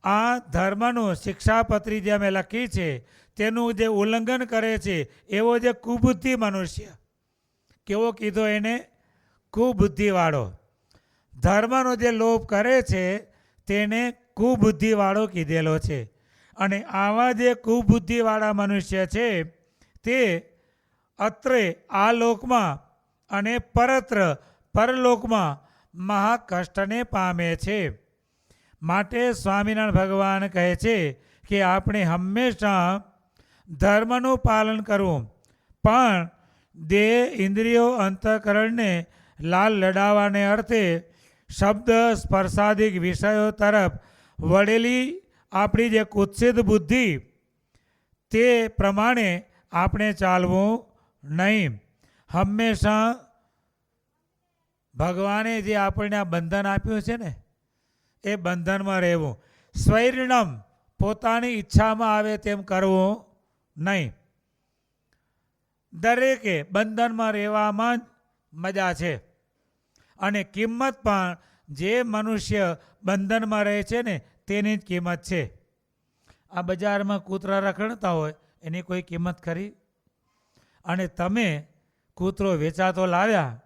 આ ધર્મનું શિક્ષાપત્રી જે અમે લખી છે તેનું જે ઉલ્લંઘન કરે છે એવો જે કુબુદ્ધિ મનુષ્ય, કેવો કીધો એને? કુબુદ્ધિવાળો. ધર્મનો જે લોપ કરે છે તેને કુબુદ્ધિવાળો કીધેલો છે. અને આવા જે કુબુદ્ધિવાળા મનુષ્ય છે તે અત્રે આ લોકમાં અને પરત્ર પરલોકમાં મહાકષ્ટને પામે છે. માટે સ્વામિનારાયણ ભગવાન કહે છે કે આપણે હંમેશા ધર્મનું પાલન કરવું, પણ દેહ ઇન્દ્રિયો અંતઃકરણને લાલ લડાવવાને અર્થે શબ્દ સ્પર્શાદિક વિષયો તરફ વળેલી આપણી જે કુત્સિત બુદ્ધિ તે પ્રમાણે આપણે ચાલવું નહીં. હંમેશા ભગવાને જે આપણને આ બંધન આપ્યું છે ને એ બંધનમાં રહેવું. સ્વૈર્ણમ પોતાની ઈચ્છામાં આવે તેમ કરવું નહીં. દરેકે બંધનમાં રહેવામાં જ મજા છે. અને કિંમત પણ જે મનુષ્ય બંધનમાં રહે છે ને તેની જ કિંમત છે. આ બજારમાં કૂતરા રખડતા હોય એની કોઈ કિંમત ખરી? અને તમે કૂતરો વેચાતો લાવ્યા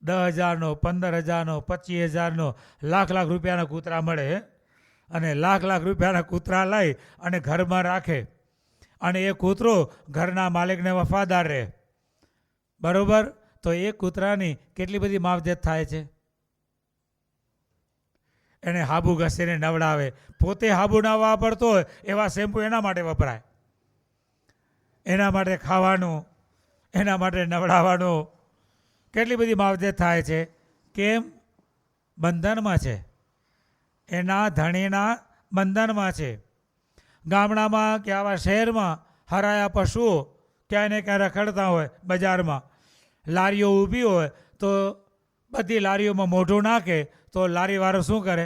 10,000નો, 15,000નો, 25,000નો, લાખ રૂપિયાના કૂતરા મળે, અને લાખ રૂપિયાના કૂતરા લઈ અને ઘરમાં રાખે, અને એ કૂતરો ઘરના માલિકને વફાદાર રહે, બરોબર? તો એ કૂતરાની કેટલી બધી માવજત થાય છે. એને હાબુ ઘસીને નવડાવે, પોતે હાબુ ના વાપરતો હોય એવા શેમ્પુ એના માટે વપરાય, એના માટે ખાવાનું, એના માટે નવડાવવાનું, કેટલી બધી માવજત થાય છે. કેમ? બંધનમાં છે, એના ધણીના બંધનમાં છે. ગામડામાં કે આવા શહેરમાં હરાયા પશુઓ ક્યાંય ને ક્યાં રખડતા હોય, બજારમાં લારીઓ ઊભી હોય તો બધી લારીઓમાં મોઢું નાખે તો લારીવાળો શું કરે?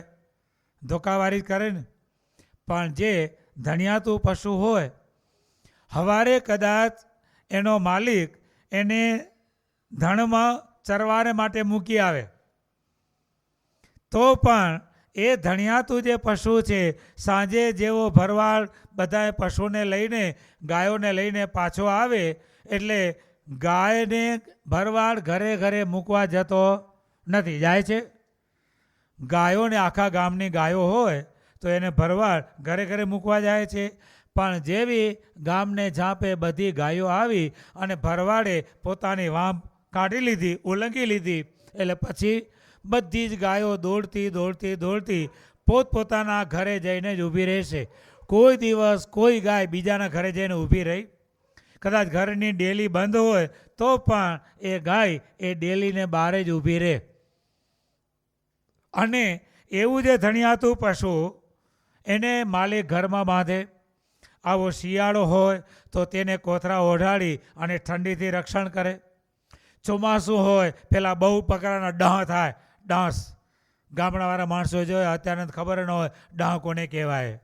ધોકાવારી કરે ને. પણ જે ધણિયાતું પશુ હોય, સવારે કદાચ એનો માલિક એને ધણમાં ચરવાને માટે મૂકી આવે, તો પણ એ ધણિયાતું જે પશુ છે સાંજે જેવો ભરવાડ બધાએ પશુને લઈને ગાયોને લઈને પાછો આવે એટલે ગાયને ભરવાડ ઘરે ઘરે મૂકવા જતો નથી. જાય છે? ગાયોને આખા ગામની ગાયો હોય તો એને ભરવાડ ઘરે ઘરે મૂકવા જાય છે. પણ જેવી ગામને ઝાંપે બધી ગાયો આવી અને ભરવાડે પોતાની વાંપ કાઢી લીધી, ઉલ્લંઘી લીધી, એટલે પછી બધી જ ગાયો દોડતી દોડતી દોડતી પોતપોતાના ઘરે જઈને જ ઊભી રહેશે. કોઈ દિવસ કોઈ ગાય બીજાના ઘરે જઈને ઊભી રહી? કદાચ ઘરની ડેલી બંધ હોય તો પણ એ ગાય એ ડેલીને બહાર જ ઊભી રહે. અને એવું જે ધણિયાતું પશુ એને માલિક ઘરમાં બાંધે. આવો શિયાળો હોય તો તેને કોથળા ઓઢાડી અને ઠંડીથી રક્ષણ કરે. ચોમાસું હોય પેલા બહુ પ્રકારના ડહ થાય, ડાંસ. ગામડાવાળા માણસો જોયા, અત્યારે ખબર ન હોય ડાહ કોને કહેવાય.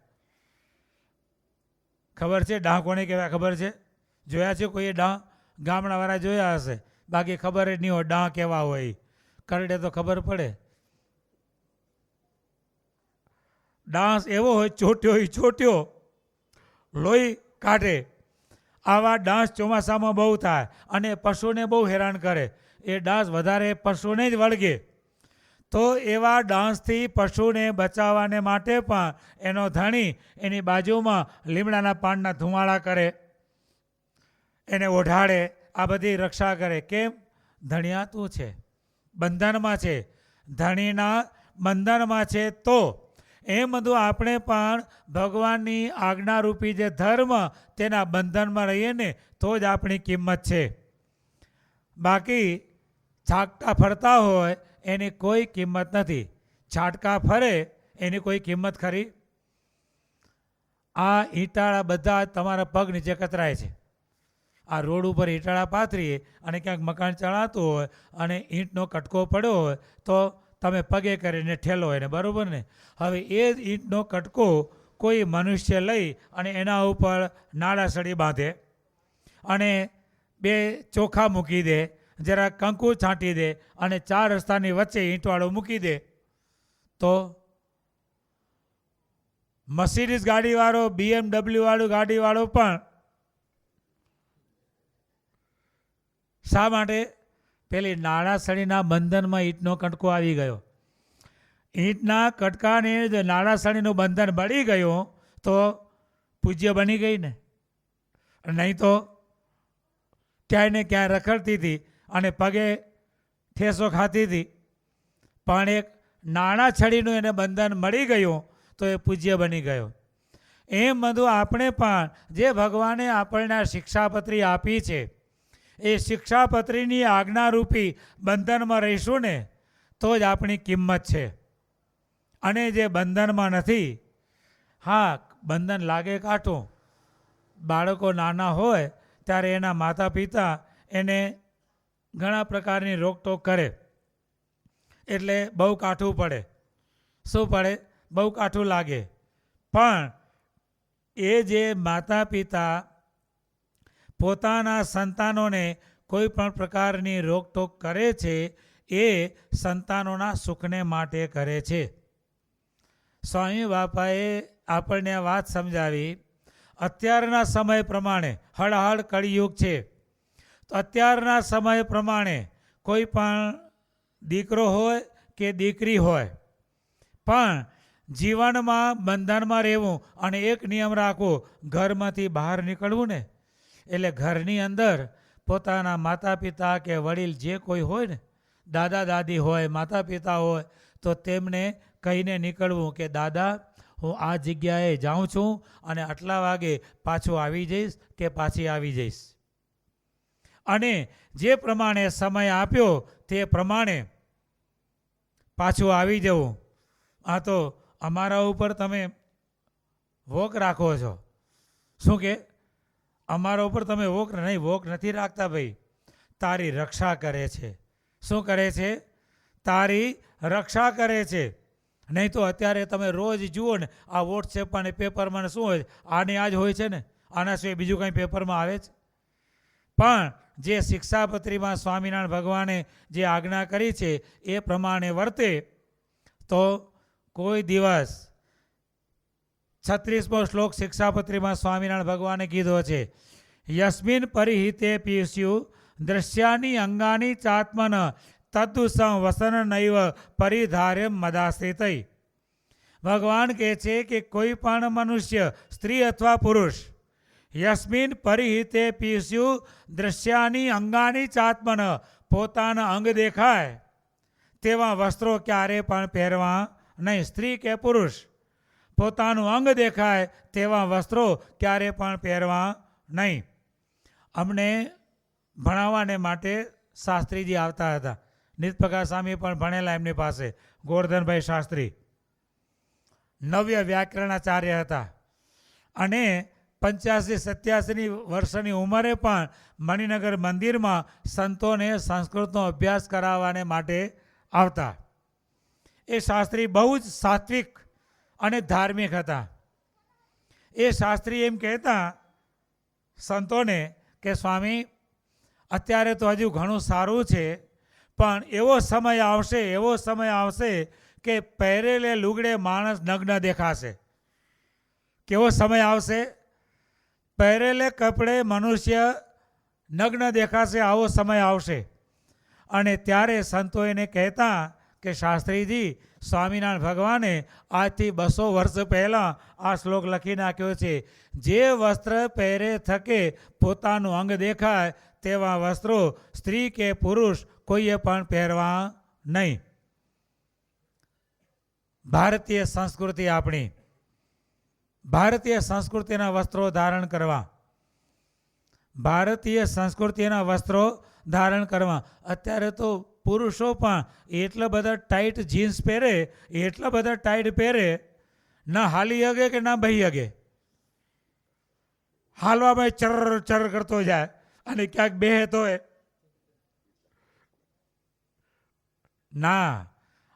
ખબર છે ડાહ કોને કહેવાય? ખબર છે? જોયા છે કોઈએ ડાહ? ગામડાવાળા જોયા હશે, બાકી ખબર જ નહીં હોય ડાહ કેવા હોય. કરડે તો ખબર પડે. ડાંસ એવો હોય ચોટ્યો લોહી કાઢે. આવા ડાંસ ચોમાસામાં બહુ થાય અને પશુને બહુ હેરાન કરે. એ ડાંસ વધારે પશુને જ વળગે. તો એવા ડાંસથી પશુને બચાવવાને માટે પણ એનો ધણી એની બાજુમાં લીમડાના પાનના ધુમાડા કરે, એને ઓઢાડે, આ બધી રક્ષા કરે. કેમ? ધણિયાતું છે, બંધનમાં છે, ધણીના બંધનમાં છે. તો એમ બધું આપણે પણ ભગવાનની આજ્ઞારૂપી જે ધર્મ તેના બંધનમાં રહીએ ને તો જ આપણી કિંમત છે. બાકી છાટકા ફરતા હોય એની કોઈ કિંમત નથી. છાટકા ફરે એની કોઈ કિંમત ખરી? આ ઈંટાળા બધા તમારા પગ નીચે કતરાય છે. આ રોડ ઉપર ઈંટાળા પાથરીએ અને ક્યાંક મકાન ચડાતું હોય અને ઈંટનો કટકો પડ્યો હોય તો તમે પગે કરીને ઠેલો એને, બરાબર ને? હવે એ જ ઈંટનો કટકો કોઈ મનુષ્ય લઈ અને એના ઉપર નાળાસળી બાંધે અને બે ચોખા મૂકી દે, જરા કંકુ છાંટી દે અને 4 રસ્તાની વચ્ચે ઈંટવાળો મૂકી દે, તો મર્સિડીઝ ગાડીવાળો, BMW વાળું ગાડીવાળો પણ શા માટે? પેલી નાળાસળીના બંધનમાં ઈંટનો કટકો આવી ગયો. ઈંટના કટકાને જો નાળાસળીનું બંધન બળી ગયું તો પૂજ્ય બની ગઈ ને. નહીં તો ક્યાંય ને ક્યાંય રખડતી હતી અને પગે ઠેસો ખાતી હતી. પણ એક નાળાછડીનું એને બંધન મળી ગયું તો એ પૂજ્ય બની ગયો. એમ બધું આપણે પણ જે ભગવાને આપણને શિક્ષાપત્રી આપી છે એ શિક્ષાપત્રીની આજ્ઞારૂપી બંધનમાં રહીશું ને તો જ આપણી કિંમત છે. અને જે બંધનમાં નથી, હા બંધન લાગે કાઠું. બાળકો નાના હોય ત્યારે એના માતા પિતા એને ઘણા પ્રકારની રોકટોક કરે એટલે બહુ કાઠું પડે. શું પડે? બહુ કાઠું લાગે. પણ એ જે માતા પિતા પોતાના સંતાનોને કોઈ પણ પ્રકારની રોકટોક કરે છે એ સંતાનોના સુખને માટે કરે છે. સ્વામી બાપાએ આપણને આ વાત સમજાવી. અત્યારના સમય પ્રમાણે હળહળ કળિયુગ છે, તો અત્યારના સમય પ્રમાણે કોઈ પણ દીકરો હોય કે દીકરી હોય પણ જીવનમાં બંધનમાં રહેવું અને એક નિયમ રાખવો, ઘરમાંથી બહાર નીકળવું ને. એટલે ઘરની અંદર પોતાના માતા પિતા કે વડીલ જે કોઈ હોય ને, દાદા દાદી હોય, માતા પિતા હોય, તો તેમને કહીને નીકળવું કે દાદા હું આ જગ્યાએ જાઉં છું અને આટલા વાગે પાછું આવી જઈશ કે પાછી આવી જઈશ. અને જે પ્રમાણે સમય આપ્યો તે પ્રમાણે પાછું આવી જવું. આ તો અમારા ઉપર તમે વોક રાખો છો. શું કે અમારા ઉપર તમે વોક નહીં? વોક નથી રાખતા ભાઈ, તારી રક્ષા કરે છે. શું કરે છે? તારી રક્ષા કરે છે. નહીં તો અત્યારે તમે રોજ જુઓ ને આ વોટ્સએપમાં ને પેપરમાં શું હોય, આને આ જ હોય છે ને, આના સિવાય બીજું કંઈ પેપરમાં આવે છે. પણ જે શિક્ષાપત્રીમાં સ્વામિનારાયણ ભગવાને જે આજ્ઞા કરી છે એ પ્રમાણે વર્તે તો કોઈ દિવસ 36મો શ્લોક શિક્ષાપત્રીમાં સ્વામિનારાયણ ભગવાને કીધો છે, યસ્મિન પરિહિતે પીસ્યુ દ્રશ્યાની અંગાની ચાત્મન તદુસં વસન નૈવ પરિધાર્ય મદાશ્રિતૈ. ભગવાન કહે છે કે કોઈ પણ મનુષ્ય, સ્ત્રી અથવા પુરુષ, યસ્મિન પરિહિતે પીસ્યુ દ્રશ્યાની અંગાની ચાત્મન, પોતાના અંગ દેખાય તેવા વસ્ત્રો ક્યારે પણ પહેરવા નહીં. સ્ત્રી કે પુરુષ પોતાનું અંગ દેખાય તેવા વસ્ત્રો ક્યારે પણ પહેરવા નહીં. અમને ભણાવવાને માટે શાસ્ત્રીજી આવતા હતા. નિતપ્રકાશ સ્વામી પણ ભણેલા એમની પાસે, ગોરધનભાઈ શાસ્ત્રી નવ્ય વ્યાકરણાચાર્ય હતા. અને 85-87 વર્ષની ઉંમરે પણ મણિનગર મંદિરમાં સંતોને સંસ્કૃતનો અભ્યાસ કરાવવાને માટે આવતા. એ શાસ્ત્રી બહુ જ સાત્વિક અને ધાર્મિક હતા. એ શાસ્ત્રી એમ કહેતા સંતોને કે સ્વામી, અત્યારે તો હજુ ઘણું સારું છે, પણ એવો સમય આવશે કે પહેરેલે લુગડે માણસ નગ્ન દેખાશે. કેવો સમય આવશે? પહેરેલે કપડે મનુષ્ય નગ્ન દેખાશે, આવો સમય આવશે. અને ત્યારે સંતો એને કહેતા કે શાસ્ત્રીજી, સ્વામિનારાયણ ભગવાને આજથી 200 વર્ષ પહેલાં આ શ્લોક લખી નાખ્યો છે, જે વસ્ત્ર પહેરે થકે પોતાનું અંગ દેખાય તેવા વસ્ત્રો સ્ત્રી કે પુરુષ કોઈએ પણ પહેરવા નહીં. ભારતીય સંસ્કૃતિ આપણી, ભારતીય સંસ્કૃતિના વસ્ત્રો ધારણ કરવા, ભારતીય સંસ્કૃતિના વસ્ત્રો ધારણ કરવા. અત્યારે તો પુરુષો પણ એટલા બધા ટાઈટ જીન્સ પહેરે, એટલા બધા ટાઈટ પહેરે, ના હાલી હગે કે ના બહી હગે. હાલવામાં ચર ચર કરતો જાય અને ક્યાંક બેહે તોય ના.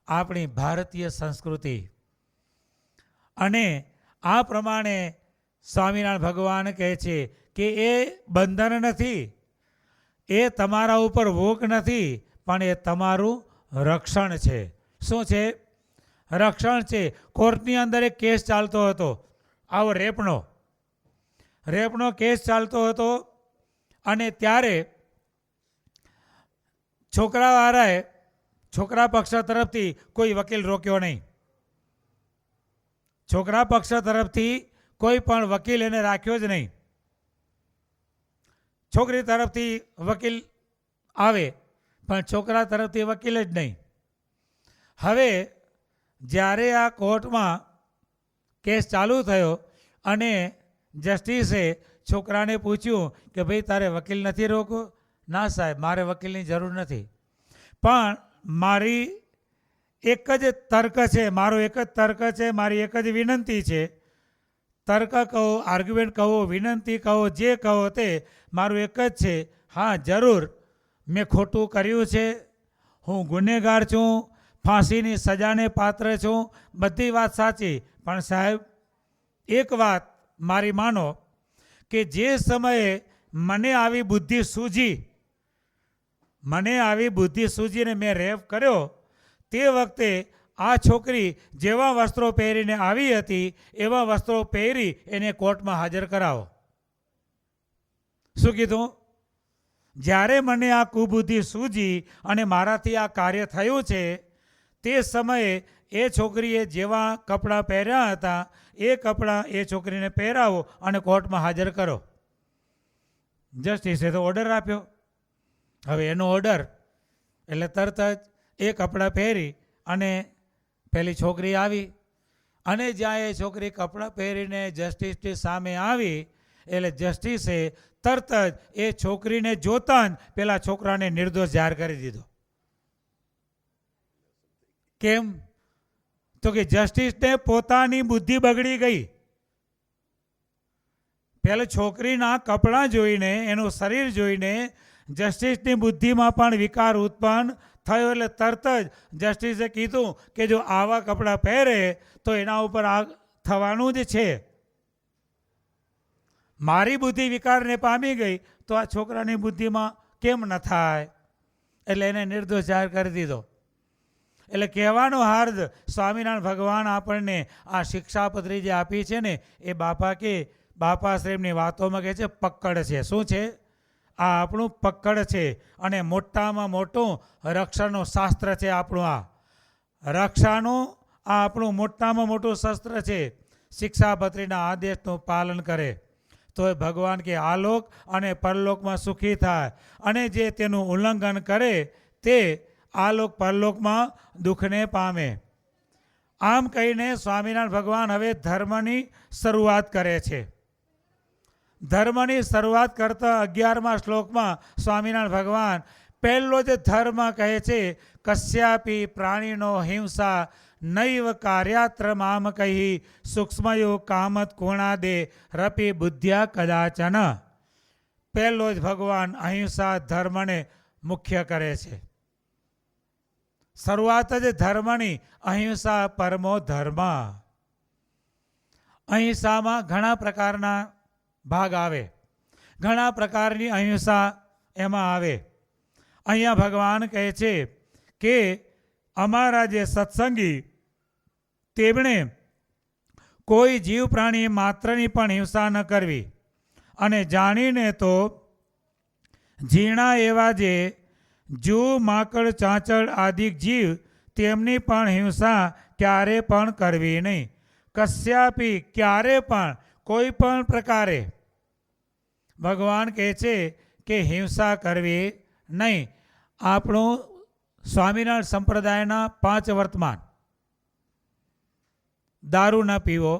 આપણી ભારતીય સંસ્કૃતિ. અને આ પ્રમાણે સ્વામિનારાયણ ભગવાન કહે છે કે એ બંધન નથી, એ તમારા ઉપર ભોગ નથી, પણ એ તમારું રક્ષણ છે. શું છે? રક્ષણ છે. કોર્ટની અંદર એક કેસ ચાલતો હતો, આવો રેપનો કેસ ચાલતો હતો. અને ત્યારે છોકરાવાળાએ, છોકરા પક્ષ તરફથી કોઈ વકીલ રોક્યો નહીં. છોકરા પક્ષ તરફથી કોઈ પણ વકીલ એને રાખ્યો જ નહીં. છોકરી તરફથી વકીલ આવે પણ છોકરા તરફથી વકીલ જ નહીં. હવે જ્યારે આ કોર્ટમાં કેસ ચાલુ થયો અને જસ્ટિસે છોકરાને પૂછ્યું કે ભાઈ તારે વકીલ નથી રોકો? ના સાહેબ, મારે વકીલની જરૂર નથી, પણ મારી એક જ તર્ક છે, મારો એક જ તર્ક છે, મારી એક જ વિનંતી છે. તર્ક કહો, આર્ગ્યુમેન્ટ કહો, વિનંતી કહો, જે કહો તે મારું એક જ છે. હા જરૂર, મેં ખોટું કર્યું છે, હું ગુનેગાર છું, ફાંસીની સજાને પાત્ર છું, બધી વાત સાચી, પણ સાહેબ એક વાત મારી માનો કે જે સમયે મને આવી બુદ્ધિ સૂજીને મેં રેપ કર્યો, તે વખતે આ છોકરી જેવા વસ્ત્રો પહેરીને આવી હતી એવા વસ્ત્રો પહેરી એને કોર્ટમાં હાજર કરાવો. શું કીધું? જ્યારે મને આ કુબુદ્ધિ સૂજી અને મારાથી આ કાર્ય થયું છે તે સમયે એ છોકરીએ જેવા કપડાં પહેર્યા હતા એ કપડાં એ છોકરીને પહેરાવો અને કોર્ટમાં હાજર કરો. જસ્ટિસે તો ઓર્ડર આપ્યો. હવે એનો ઓર્ડર એટલે તરત જ એ કપડાં પહેરી અને પેલી છોકરી આવી. અને જ્યાં એ છોકરી કપડાં પહેરીને જસ્ટિસની સામે આવી એટલે જસ્ટિસે તરત જ એ છોકરીને જોતાં જ પેલા છોકરાને નિર્દોષ જાહેર કરી દીધો. કેમ? તો કે જસ્ટિસને પોતાની બુદ્ધિ બગડી ગઈ. પેલા છોકરીના કપડાં જોઈને, એનું શરીર જોઈને જસ્ટિસની બુદ્ધિમાં પણ વિકાર ઉત્પન્ન થયો એટલે તરત જ જસ્ટિસે કીધું કે જો આવા કપડાં પહેરે તો એના ઉપર આગ થવાનું જ છે. મારી બુદ્ધિ વિકારને પામી ગઈ તો આ છોકરાની બુદ્ધિમાં કેમ ન થાય? એટલે એને નિર્દોષ જાહેર કરી દીધો. એટલે કહેવાનો હાર્દ સ્વામિનારાયણ ભગવાન આપણને આ શિક્ષાપત્રી જે આપી છે ને એ બાપાશ્રેમની વાતોમાં કહે છે પક્કડ છે. શું છે? આ આપણું પક્કડ છે અને મોટામાં મોટું રક્ષાનું શાસ્ત્ર છે. આપણું આ રક્ષાનું આ આપણું મોટામાં મોટું શસ્ત્ર છે. શિક્ષાપત્રીના આદેશનું પાલન કરે તો એ ભગવાન કે આલોક અને પરલોકમાં સુખી થાય, અને જે તેનું ઉલ્લંઘન કરે તે આલોક પરલોકમાં દુઃખને પામે. આમ કહીને સ્વામિનારાયણ ભગવાન હવે ધર્મની શરૂઆત કરે છે. ધર્મની શરૂઆત કરતા 11મા શ્લોકમાં સ્વામિનારાયણ ભગવાન પહેલો જ ધર્મ કહે છે કસ્યાપી પ્રાણીનો હિંસા નૈવ કાર્યાત્ર મામ કહી સૂક્ષ્મયો કામત કોણાદે રપી બુદ્ધ્યા કદાચન. પહેલો જ ભગવાન અહિંસા ધર્મને મુખ્ય કરે છે. શરૂઆત જ ધર્મની, અહિંસા પરમો ધર્મ. અહિંસામાં ઘણા પ્રકારના ભાગ આવે, ઘણા પ્રકારની અહિંસા એમાં આવે. અહીંયા ભગવાન કહે છે કે અમારા જે સત્સંગી તેમણે કોઈ જીવ પ્રાણી માત્રની પણ હિંસા ન કરવી, અને જાણીને તો ઝીણા એવા જે જૂ માકડ ચાંચડ આદિ જીવ તેમની પણ હિંસા ક્યારે પણ કરવી નહીં. કસ્યાપી ક્યારે પણ કોઈ પણ પ્રકારે ભગવાન કહે છે કે હિંસા કરવી નહીં. આપણું સ્વામિનારાયણ સંપ્રદાયના 5 વર્તમાન: દારૂ ન પીવો,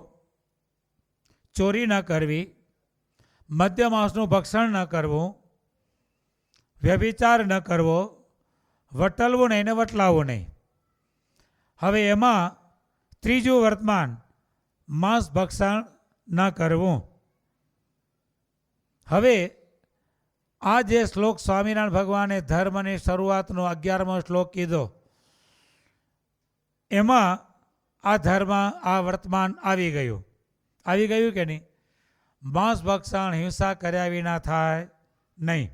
ચોરી ન કરવી, મદ્ય માંસનું ભક્ષણ ન કરવું, વ્યભિચાર ન કરવો, વટલવું નહીં ને વટલાવવું નહીં. હવે એમાં ત્રીજું વર્તમાન માંસ ભક્ષણ ન કરવું. હવે આ જે શ્લોક સ્વામિનારાયણ ભગવાને ધર્મની શરૂઆતનો 11મો શ્લોક કીધો, એમાં આ ધર્મ, આ વર્તમાન આવી ગયું. આવી ગયું કે નહીં? માંસ ભક્ષણ હિંસા કર્યા વિના થાય નહીં.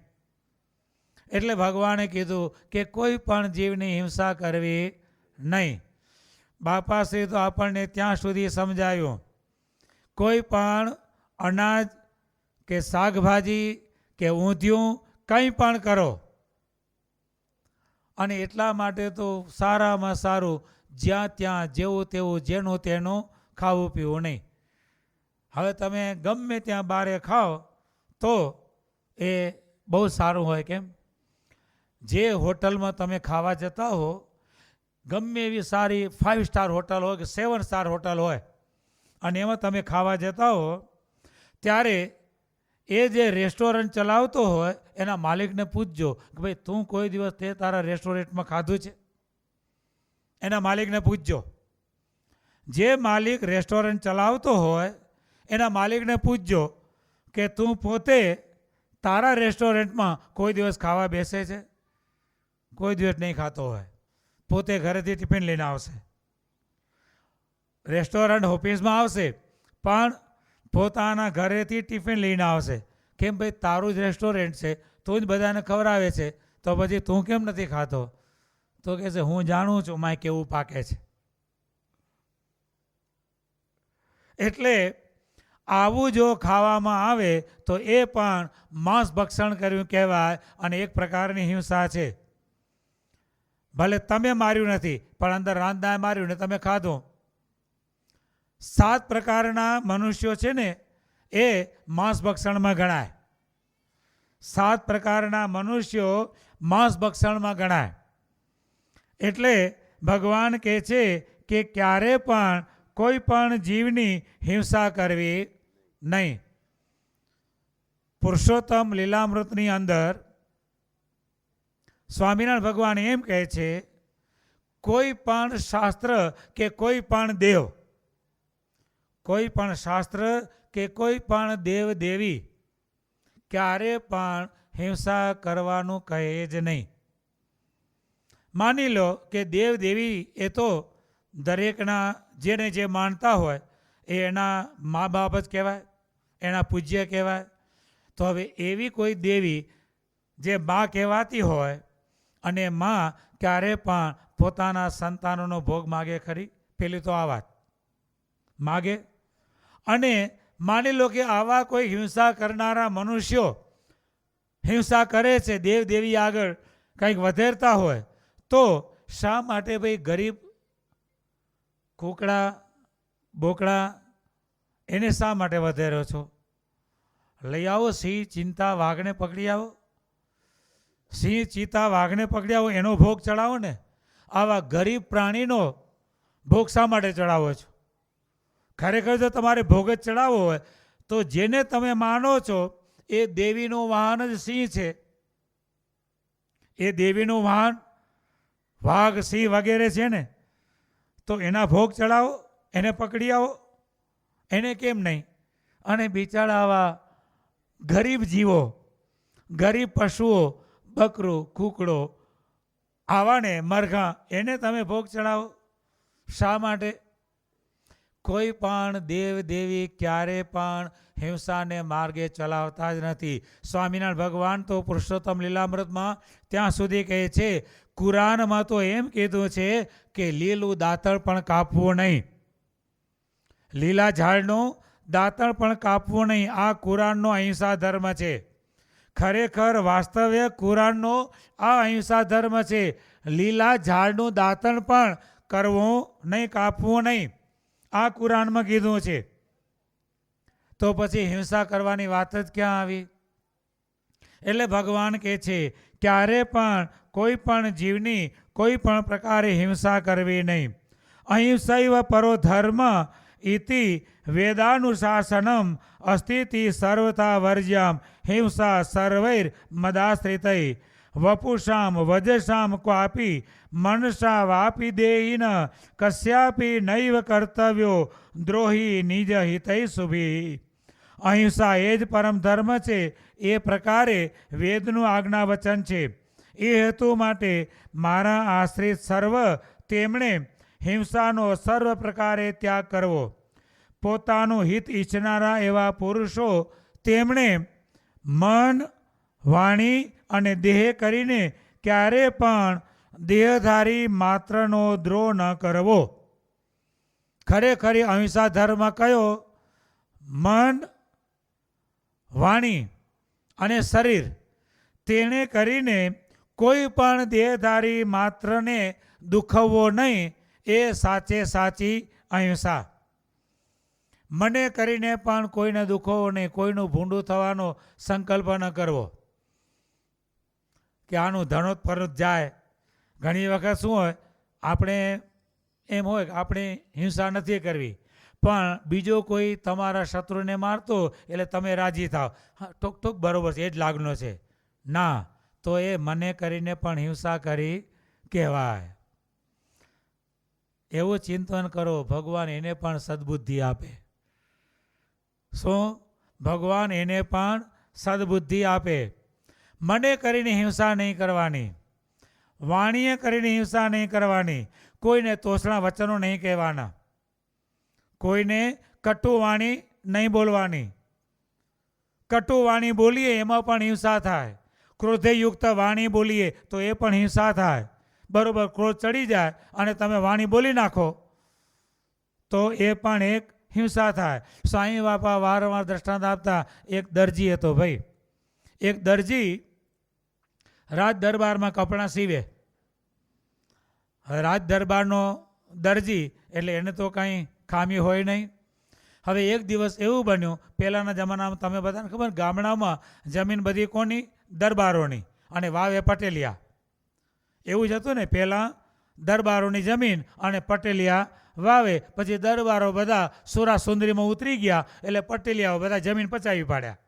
એટલે ભગવાને કીધું કે કોઈ પણ જીવની હિંસા કરવી નહીં. બાપાશ્રી તો આપણને ત્યાં સુધી સમજાવ્યું, કોઈ પણ અનાજ કે શાકભાજી કે ઊંધિયું કંઈ પણ કરો, અને એટલા માટે તો સારામાં સારું જ્યાં ત્યાં જેવું તેવું જેનું તેનું ખાવું પીવું નહીં. હવે તમે ગમે ત્યાં બારે ખાઓ તો એ બહુ સારું હોય. કેમ? જે હોટલમાં તમે ખાવા જતા હો, ગમે એવી સારી 5 સ્ટાર હોટલ હોય કે 7 સ્ટાર હોટલ હોય, અને એમાં તમે ખાવા જતા હો ત્યારે એ જે રેસ્ટોરન્ટ ચલાવતો હોય એના માલિકને પૂછજો કે ભાઈ તું કોઈ દિવસ તે તારા રેસ્ટોરન્ટમાં ખાધું છે? એના માલિકને પૂછજો. જે માલિક રેસ્ટોરન્ટ ચલાવતો હોય એના માલિકને પૂછજો કે તું પોતે તારા રેસ્ટોરન્ટમાં કોઈ દિવસ ખાવા બેસે છે? કોઈ દિવસ નહીં ખાતો હોય. પોતે ઘરેથી ટિફિન લઈને આવશે, રેસ્ટોરન્ટ ઓફિસમાં આવશે, પણ પોતાના ઘરેથી ટિફિન લઈને આવશે. કેમ ભાઈ? તારું જ રેસ્ટોરન્ટ છે, તું જ બધાને ખવડાવે છે, તો પછી તું કેમ નથી ખાતો? તો કહે છે હું જાણું છું માય કેવું પાકે છે. એટલે આવું જો ખાવામાં આવે તો એ પણ માંસ ભક્ષણ કર્યું કહેવાય, અને એક પ્રકારની હિંસા છે. ભલે તમે માર્યું નથી, પણ અંદર રાંધાએ માર્યું ને તમે ખાધું. 7 પ્રકારના મનુષ્યો છે ને એ માંસ ભક્ષણમાં ગણાય. 7 પ્રકારના મનુષ્યો માંસ ભક્ષણમાં ગણાય. એટલે ભગવાન કહે છે કે ક્યારે પણ કોઈ પણ જીવની હિંસા કરવી નહીં. પુરુષોત્તમ લીલામૃતની અંદર સ્વામિનારાયણ ભગવાન એમ કહે છે કોઈ પણ શાસ્ત્ર કે કોઈ પણ દેવ, કોઈ પણ શાસ્ત્ર કે કોઈ પણ દેવ દેવી ક્યારે પણ હિંસા કરવાનું કહે જ નહીં. માની લો કે દેવ દેવી એ તો દરેકના જેને જે માનતા હોય એ એના મા બાપ જ કહેવાય, એના પૂજ્ય કહેવાય. તો હવે એવી કોઈ દેવી જે મા કહેવાતી હોય અને મા ક્યારે પણ પોતાના સંતાનોનો ભોગ માગે ખરી? પેલી તો આ વાત માગે. અને માની લો કે આવા કોઈ હિંસા કરનારા મનુષ્યો હિંસા કરે છે, દેવ દેવી આગળ કંઈક વધેરતા હોય, તો શા માટે ભાઈ ગરીબ કુકડા બોકડા એને શા માટે વધેરો છો? લઈ આવો સિંહ ચિંતા વાઘને પકડી આવો, સિંહ ચિતા વાઘને પકડી આવો, એનો ભોગ ચડાવો ને. આવા ગરીબ પ્રાણીનો ભોગ શા માટે ચડાવો છો? ખરેખર જો તમારે ભોગ જ ચડાવવો હોય તો જેને તમે માનો છો એ દેવીનું વાહન જ સિંહ છે. એ દેવીનું વાહન વાઘ સિંહ વગેરે છે ને, તો એના ભોગ ચડાવો, એને પકડી આવો. એને કેમ નહીં? અને બિચારા આવા ગરીબ જીવો, ગરીબ પશુઓ, બકરું કૂકડો, આવાને મરઘા, એને તમે ભોગ ચડાવો શા માટે? કોઈ પણ દેવ દેવી ક્યારે પણ હિંસાને માર્ગે ચલાવતા જ નથી. સ્વામિનારાયણ ભગવાન તો પુરુષોત્તમ લીલામૃતમાં ત્યાં સુધી કહે છે, કુરાનમાં તો એમ કીધું છે કે લીલું દાંતણ પણ કાપવું નહીં, લીલા ઝાડનું દાંતણ પણ કાપવું નહીં. આ કુરાનનો અહિંસા ધર્મ છે. ખરેખર વાસ્તવ્ય કુરાનનો આ અહિંસા ધર્મ છે. લીલા ઝાડનું દાંતણ પણ કરવું નહીં, કાપવું નહીં, આ કુરાનમાં કીધું છે. તો પછી હિંસા કરવાની વાત જ ક્યાં આવી? એટલે ભગવાન કહે છે ક્યારે પણ કોઈ પણ જીવની કોઈ પણ પ્રકારે હિંસા કરવી નહીં. અહિંસૈવ પરો ધર્મ ઇતિ વેદાનુશાસનમ અસ્થિતિ સર્વતા વર્જ્યામ હિંસા સર્વૈર મદાશ્રિતૈ વપુષામ વજસામ ક્વાપી મનસા વાપી દેહિન કસ્યાપી નૈવ કર્તવ્યો દ્રોહી નિજ હિતૈ શુભી. અહિંસા એ જ પરમ ધર્મ છે. એ પ્રકારે વેદનું આજ્ઞા વચન છે. એ હેતુ માટે મારા આશ્રિત સર્વ તેમણે હિંસાનો સર્વ પ્રકારે ત્યાગ કરવો. પોતાનું હિત ઈચ્છનારા એવા પુરુષો તેમણે મન, વાણી અને દેહ કરીને ક્યારે પણ દેહધારી માત્રનો દ્રોહ ન કરવો. ખરેખર અહિંસા ધર્મ કયો? મન, વાણી અને શરીર તેને કરીને કોઈ પણ દેહધારી માત્રને દુખવવો નહીં, એ સાચે સાચી અહિંસા. મને કરીને પણ કોઈને દુખવો નહીં, કોઈનું ભૂંડું થવાનો સંકલ્પ ન કરવો કે આનું ધનોત પરત જાય. ઘણી વખત શું હોય, આપણે એમ હોય કે આપણે હિંસા નથી કરવી, પણ બીજો કોઈ તમારા શત્રુને મારતો એટલે તમે રાજી થાવ, હા ટોક ટોક બરોબર છે, એ જ લાગનો છે. ના, તો એ મને કરીને પણ હિંસા કરી કહેવાય. એવું ચિંતન કરો, ભગવાન એને પણ સદબુદ્ધિ આપે. શું? ભગવાન એને પણ સદબુદ્ધિ આપે. મને કરીને હિંસા નહીં કરવાની, વાણીએ કરીને હિંસા નહીં કરવાની, કોઈને તોછડા વચનો નહીં કહેવાના, કોઈને કટુ વાણી નહીં બોલવાની. કટુ વાણી બોલીએ એમાં પણ હિંસા થાય. ક્રોધેયુક્ત વાણી બોલીએ તો એ પણ હિંસા થાય. બરોબર, ક્રોધ ચડી જાય અને તમે વાણી બોલી નાખો તો એ પણ એક હિંસા થાય. સાંઈ બાપા વારંવાર દ્રષ્ટાંત આપતા, એક દરજી હતો ભાઈ. એક દરજી રાજ દરબારમાં કપડાં સીવે. રાજ દરબારનો દરજી એટલે એને તો કાંઈ ખામી હોય નહીં. હવે એક દિવસ એવું બન્યું, પહેલાંના જમાનામાં તમે બધાને ખબર, ગામડામાં જમીન બધી કોની? દરબારોની, અને વાવે પટેલિયા. એવું જ હતું ને, પહેલાં દરબારોની જમીન અને પટેલિયા વાવે. પછી દરબારો બધા સુરા સુંદરીમાં ઉતરી ગયા એટલે પટેલિયાઓ બધા જમીન પચાવી પાડ્યા.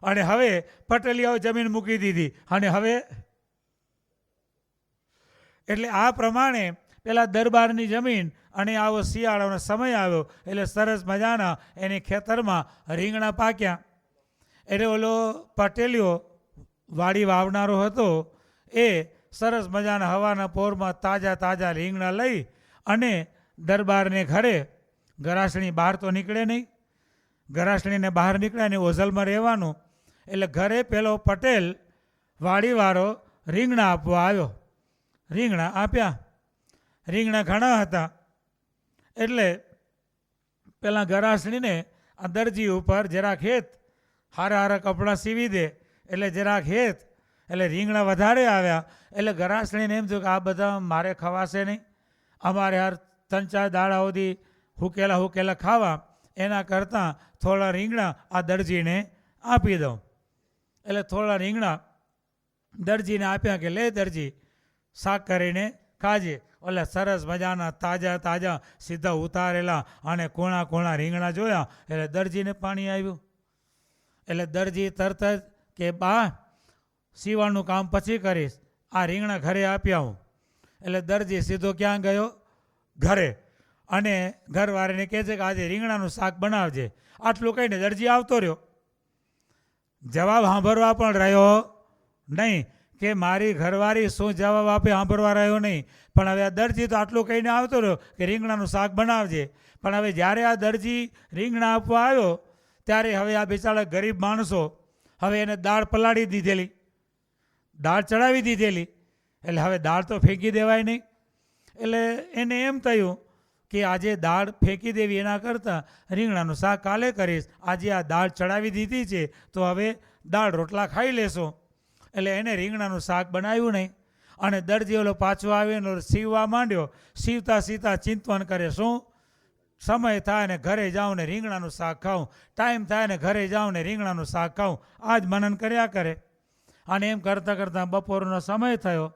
અને હવે પટેલિયાઓ જમીન મૂકી દીધી. અને હવે એટલે આ પ્રમાણે પેલા દરબારની જમીન, અને આવો શિયાળાનો સમય આવ્યો એટલે સરસ મજાના એની ખેતરમાં રીંગણા પાક્યા. એટલે ઓલો પટેલિયો વાડી વાવનારો હતો એ સરસ મજાના હવાના પોરમાં તાજા તાજા રીંગણા લઈ અને દરબારને ઘરે, ગરાસણી બહાર તો નીકળે નહીં, ગરાસણીને બહાર નીકળે ને ઓઝલમાં રહેવાનું, એટલે ઘરે પેલો પટેલ વાડીવાળો રીંગણા આપવા આવ્યો. રીંગણા આપ્યા. રીંગણા ઘણા હતા એટલે પેલા ગરાસણીને આ દરજી ઉપર જરાક હેત, હારા હારા કપડાં સીવી દે એટલે જરાક હેત, એટલે રીંગણા વધારે આવ્યા. એટલે ગરાસણીને એમ થયું કે આ બધા મારે ખવાશે નહીં, અમારે હાર 3-4 દાડા સુધી હુકેલા ખાવા, એના કરતાં થોડા રીંગણા આ દરજીને આપી દઉં. એટલે થોડા રીંગણા દરજીને આપ્યા કે લે દરજી, શાક કરીને ખાજે. એટલે સરસ મજાના તાજા તાજા સીધા ઉતારેલા અને કોણા કોણા રીંગણા જોયા એટલે દરજીને પાણી આવ્યું. એટલે દરજી તરત જ કે બા, સીવણનું કામ પછી કરીશ, આ રીંગણા ઘરે આપ્યા હું. એટલે દરજી સીધો ક્યાં ગયો? ઘરે. અને ઘરવાળીને કહે છે કે આજે રીંગણાનું શાક બનાવજે. આટલું કહીને દરજી આવતો રહ્યો. જવાબ સાંભળવા પણ રહ્યો નહીં કે મારી ઘરવાળી શું જવાબ આપે સાંભળવા રહ્યો નહીં. પણ હવે આ દરજી તો આટલું કહીને આવતો રહ્યો કે રીંગણાનું શાક બનાવજે. પણ હવે જ્યારે આ દરજી રીંગણા આપવા આવ્યો ત્યારે હવે આ બિચારા ગરીબ માણસો હવે એને દાળ પલાળી દીધેલી, દાળ ચડાવી દીધેલી, એટલે હવે દાળ તો ફેંકી દેવાય નહીં. એટલે એને એમ થયું કે આજે દાળ ફેંકી દેવી એના કરતાં રીંગણાનું શાક કાલે કરીશ, આજે આ દાળ ચડાવી દીધી છે તો હવે દાળ રોટલા ખાઈ લેશો. એટલે એને રીંગણાનું શાક બનાવ્યું નહીં. અને દરજી ઓલો પાછો આવીને સીવવા માંડ્યો. સીવતા સીવતા ચિંતવન કરે, શું સમય થાય ને ઘરે જાઉં ને રીંગણાનું શાક ખાઉં, ટાઈમ થાય ને ઘરે જાઉં ને રીંગણાનું શાક ખાઉં, આ જ મનન કર્યા કરે. અને એમ કરતાં કરતાં બપોરનો સમય થયો,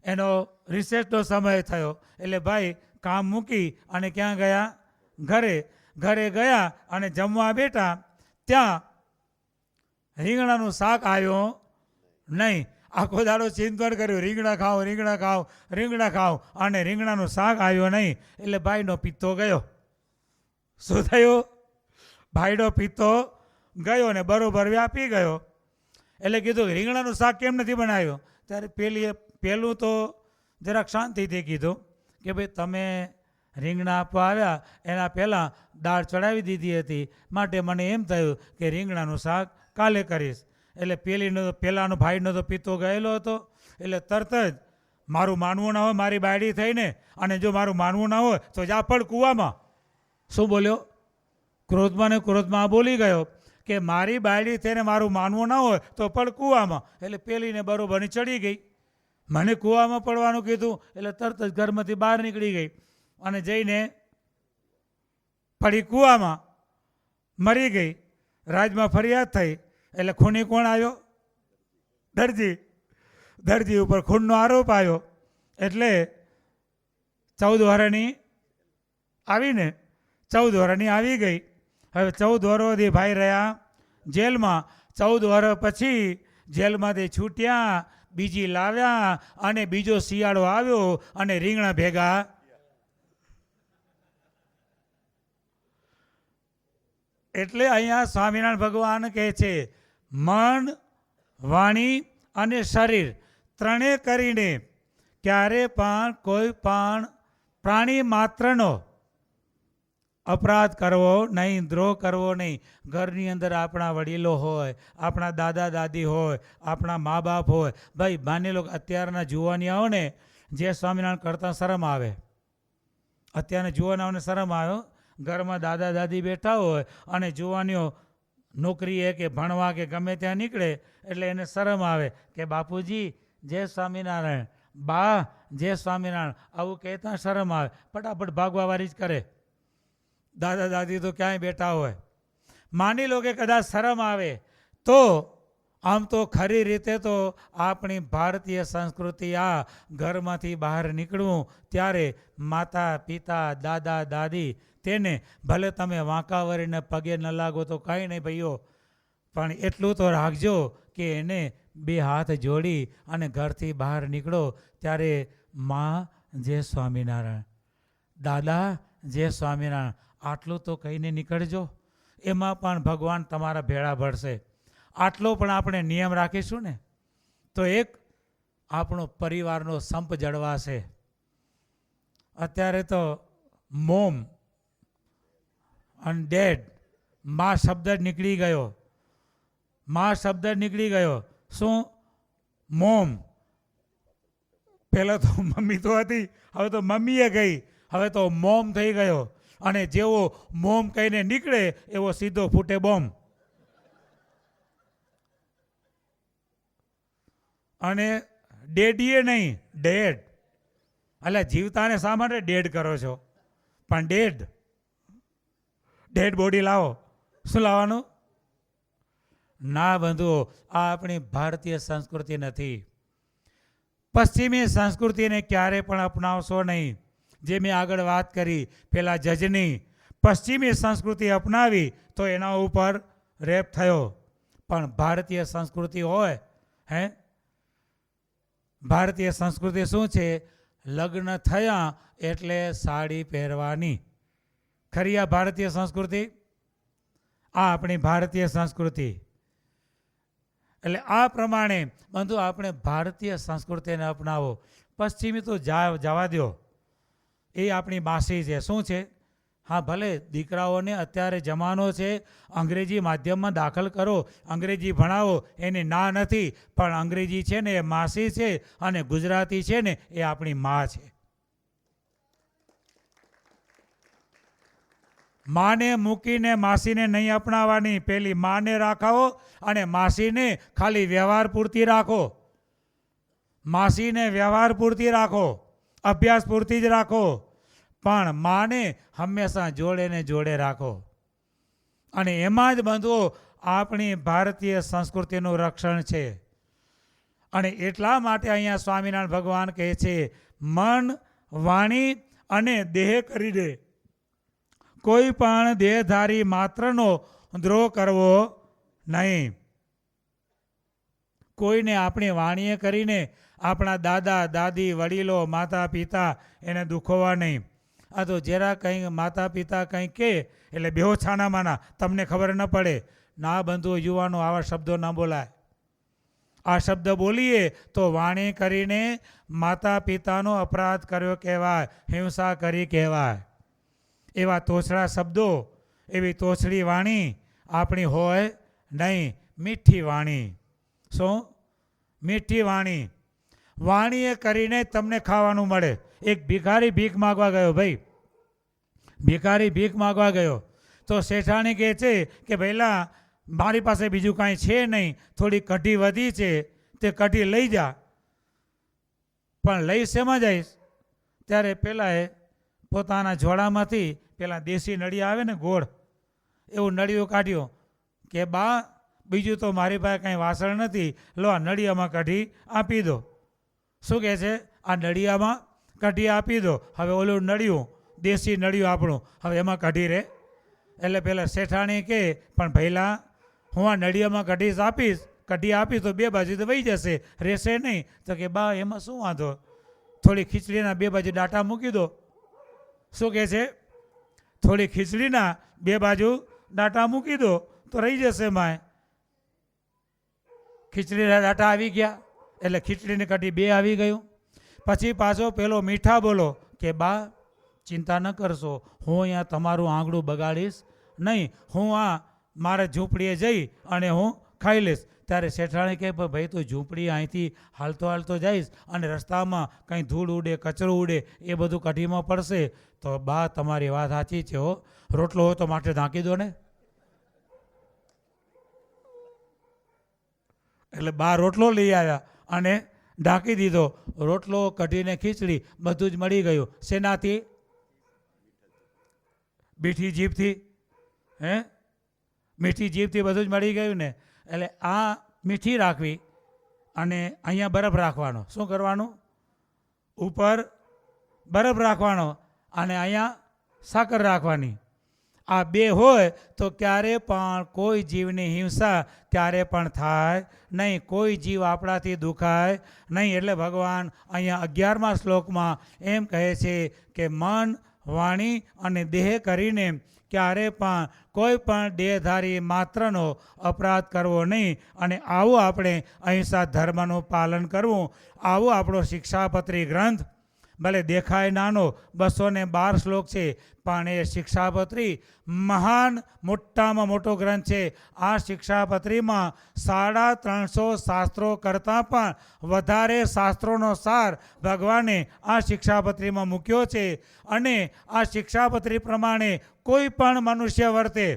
એનો રિસેસનો સમય થયો. એટલે ભાઈ કામ મૂકી અને ક્યાં ગયા? ઘરે. ઘરે ગયા અને જમવા બેઠા ત્યાં રીંગણાનું શાક આવ્યો નહીં. આખો દાડો ચિંતન કર્યું, રીંગણા ખાઓ, રીંગણા ખાઓ, રીંગણા ખાઓ, અને રીંગણાનું શાક આવ્યો નહીં. એટલે ભાઈનો પિત્તો ગયો. શું થયું? ભાઈનો પિત્તો ગયો ને બરોબર વ્યાપી ગયો. એટલે કીધું કે રીંગણાનું શાક કેમ નથી બનાવ્યું? ત્યારે પહેલું તો જરાક શાંતિથી કીધું કે ભાઈ તમે રીંગણા આપવા આવ્યા એના પહેલાં દાળ ચડાવી દીધી હતી, માટે મને એમ થયું કે રીંગણાનું શાક કાલે કરીશ. એટલે પહેલાંનો ભાઈનો તો પિત્તો ગયેલો હતો. એટલે તરત જ મારું માનવું ના હોય, મારી બાયડી થઈને, અને જો મારું માનવું ના હોય તો જા પડ કૂવામાં. શું બોલ્યો? ક્રોધમાં ને ક્રોધમાં બોલી ગયો કે મારી બાયડી થઈને મારું માનવું ના હોય તો પડ કૂવામાં. એટલે પેલીને બરોબરની ચડી ગઈ. મને કૂવામાં પડવાનું કીધું એટલે તરત જ ઘરમાંથી બહાર નીકળી ગઈ અને જઈને પડી કૂવામાં, મરી ગઈ. રાજમાં ફરિયાદ થઈ. એટલે ખૂની કોણ આવ્યો? દરજી. દરજી ઉપર ખૂનનો આરોપ આવ્યો. એટલે 14 વર્ષની આવીને 14 વર્ષની આવી ગઈ. હવે 14 વર્ષ સુધી ભાઈ રહ્યા જેલમાં. 14 વર્ષ પછી જેલમાંથી છૂટ્યા, બીજી લાવ્યા અને બીજો શિયાળો આવ્યો અને રીંગણા ભેગા. એટલે અહીંયા સ્વામિનારાયણ ભગવાન કહે છે મન, વાણી અને શરીર ત્રણે કરીને ક્યારે પણ કોઈ પણ પ્રાણી માત્રનો અપરાધ કરવો નહીં, દ્રોહ કરવો નહીં. ઘરની અંદર આપણા વડીલો હોય, આપણા દાદા દાદી હોય, આપણા મા બાપ હોય. ભાઈ માની લો અત્યારના જુવાનિયાઓને જે સ્વામિનારાયણ કરતાં શરમ આવે, અત્યારના જુવાનિયાઓને શરમ આવ્યો. ઘરમાં દાદા દાદી બેઠા હોય અને જુવાનીઓ નોકરીએ કે ભણવા કે ગમે ત્યાં નીકળે એટલે એને શરમ આવે કે બાપુજી જય સ્વામિનારાયણ, બા જય સ્વામિનારાયણ, આવું કહેતા શરમ આવે. ફટાફટ ભાગવાવાળી જ કરે. દાદા દાદી તો ક્યાંય બેઠા હોય. માની લો કે કદાચ શરમ આવે તો આમ તો ખરી રીતે તો આપણી ભારતીય સંસ્કૃતિ આ ઘરમાંથી બહાર નીકળવું ત્યારે માતા પિતા દાદા દાદી તેને ભલે તમે વાંકા વળીને પગે ન લાગો તો કાંઈ નહીં ભાઈઓ, પણ એટલું તો રાખજો કે એને 2 હાથ જોડી અને ઘરથી બહાર નીકળો ત્યારે માં જય સ્વામિનારાયણ, દાદા જય સ્વામિનારાયણ આટલું તો કહીને નીકળજો. એમાં પણ ભગવાન તમારા ભેળા ભળશે. આટલો પણ આપણે નિયમ રાખીશું ને તો એક આપણો પરિવારનો સંપ જળવાશે. અત્યારે તો મોમ અને ડેડ, મા શબ્દ જ નીકળી ગયો. મા શબ્દ જ નીકળી ગયો. શું? મોમ. પહેલાં તો મમ્મી તો હતી, હવે તો મમ્મીએ ગઈ, હવે તો મોમ થઈ ગયો. અને જેવો મોમ કહીને નીકળે એવો સીધો ફૂટે બોમ્બ. અને ડેડીએ નહીં, ડેડ. એટલે જીવતાને શા માટે ડેડ કરો છો? પણ ડેડ બોડી લાવો. શું લાવવાનું? ના બંધુઓ, આ આપણી ભારતીય સંસ્કૃતિ નથી. પશ્ચિમી સંસ્કૃતિને ક્યારે પણ અપનાવશો નહીં. જે મેં આગળ વાત કરી પેલા જજની, પશ્ચિમી સંસ્કૃતિ અપનાવી તો એના ઉપર રેપ થયો. પણ ભારતીય સંસ્કૃતિ હોય, હે, ભારતીય સંસ્કૃતિ શું છે? લગ્ન થયા એટલે સાડી પહેરવાની. ખરી આ ભારતીય સંસ્કૃતિ? આ આપણી ભારતીય સંસ્કૃતિ. એટલે આ પ્રમાણે બંધુ આપણે ભારતીય સંસ્કૃતિને અપનાવો. પશ્ચિમી તો જવા દો, એ આપણી માસી છે. શું છે? હા, ભલે દીકરાઓને અત્યારે જમાનો છે અંગ્રેજી માધ્યમમાં દાખલ કરો, અંગ્રેજી ભણાવો, એની ના નથી. પણ અંગ્રેજી છે ને એ માસી છે, અને ગુજરાતી છે ને એ આપણી મા છે. માને મૂકીને માસીને નહીં અપનાવવાની. પેલી માને રાખાવો અને માસીને ખાલી વ્યવહાર પૂરતી રાખો. માસીને વ્યવહાર પૂરતી રાખો, અભ્યાસ પૂરતી જ રાખો. પણ માને હંમેશા જોડે ને જોડે રાખો. અને એમાં જ બંધુઓ આપણી ભારતીય સંસ્કૃતિનું રક્ષણ છે. અને એટલા માટે અહીંયા સ્વામિનારાયણ ભગવાન કહે છે, મન, વાણી અને દેહ કરીને કોઈ પણ દેહધારી માત્રનો દ્રોહ કરવો નહીં. કોઈને આપણી વાણીએ કરીને આપણા દાદા દાદી વડીલો માતા પિતા એને દુખોવા નહીં. આ તો જરા કંઈ માતા પિતા કંઈ કહે એટલે બેહો છાનામાના, તમને ખબર ન પડે. ના બંધુઓ, યુવાનો, આવા શબ્દો ન બોલાય. આ શબ્દ બોલીએ તો વાણી કરીને માતા પિતાનો અપરાધ કર્યો કહેવાય, હિંસા કરી કહેવાય. એવા તોછડા શબ્દો, એવી તોછડી વાણી આપણી હોય નહીં. મીઠી વાણી. શું? મીઠી વાણી. વાણીએ કરીને તમને ખાવાનું મળે. એક ભિખારી ભીખ માગવા ગયો. ભાઈ, ભિખારી ભીખ માગવા ગયો તો શેઠાણી કહે છે કે પહેલાં મારી પાસે બીજું કાંઈ છે નહીં, થોડી કઢી વધી છે, તે કઢી લઈ જા. પણ લઈ શેમાં જઈશ? ત્યારે પેલા એ પોતાના ઝોળામાંથી પેલા દેશી નળિયા આવે ને, ગોળ, એવું નળિયું કાઢ્યું કે બા, બીજું તો મારી પાસે કાંઈ વાસણ નથી, લો આ નળિયામાં કઢી આપી દો. શું કહે છે? આ નળિયામાં કઢી આપી દો. હવે ઓલું નળિયું, દેશી નળિયું આપણું, હવે એમાં કઢી રે. એટલે પેલા શેઠાણી કહે, પણ પહેલાં હું આ નળિયામાં કઢી આપીશ, કઢી આપીશ તો બે બાજુ તો વહી જશે, રહેશે નહીં. તો કે બા એમાં શું વાંધો, થોડી ખીચડીના બે બાજુ ડાટા મૂકી દો. શું કહે છે? થોડી ખીચડીના બે બાજુ ડાટા મૂકી દો તો રહી જશે માય. ખીચડીના ડાટા આવી ગયા એટલે ખીચડીની કઢી બે આવી ગયું. પછી પાછો પેલો મીઠા બોલો કે બા ચિંતા ન કરશો, હું અહીંયા તમારું આંગળું બગાડીશ નહીં, હું આ મારે ઝૂંપડીએ જઈ અને હું ખાઈ લઈશ. ત્યારે શેઠાણી કહે, ભાઈ તું ઝૂંપડી અહીંથી હાલતો હાલતો જઈશ અને રસ્તામાં કંઈ ધૂળ ઉડે, કચરો ઉડે, એ બધું કઢીમાં પડશે. તો બા તમારી વાત સાચી છે હો, રોટલો હોય તો માટે ઢાંકી દો ને. એટલે બા રોટલો લઈ આવ્યા અને ઢાંકી દીધો. રોટલો, કઢીને ખીચડી બધું જ મળી ગયું. શેનાથી? મીઠી જીભથી. હે, મીઠી જીભથી બધું જ મળી ગયું ને. એટલે આ મીઠી રાખવી અને અહીંયા બરફ રાખવાનો. શું કરવાનું? ઉપર બરફ રાખવાનો અને અહીંયા સાકર રાખવાની. આ બે હોય તો ક્યારે પણ કોઈ જીવની હિંસા ક્યારે પણ થાય નહીં, કોઈ જીવ આપણાથી દુખાય નહીં. એટલે ભગવાન અહીંયા 11મા શ્લોકમાં એમ કહે છે કે મન, વાણી અને દેહ કરીને ક્યારે પણ કોઈ પણ દેહધારી માત્રનો અપરાધ કરવો નહીં. અને આવું આપણે અહિંસા ધર્મનું પાલન કરવું. આવું આપણો શિક્ષાપત્રી ગ્રંથ ભલે દેખાય નાનો 212 શ્લોક છે, પણ એ શિક્ષાપત્રી મહાન મોટામાં મોટો ગ્રંથ છે. આ શિક્ષાપત્રીમાં 350 શાસ્ત્રો કરતાં પણ વધારે શાસ્ત્રોનો સાર ભગવાને આ શિક્ષાપત્રીમાં મૂક્યો છે. અને આ શિક્ષાપત્રી પ્રમાણે કોઈ પણ મનુષ્ય વર્તે,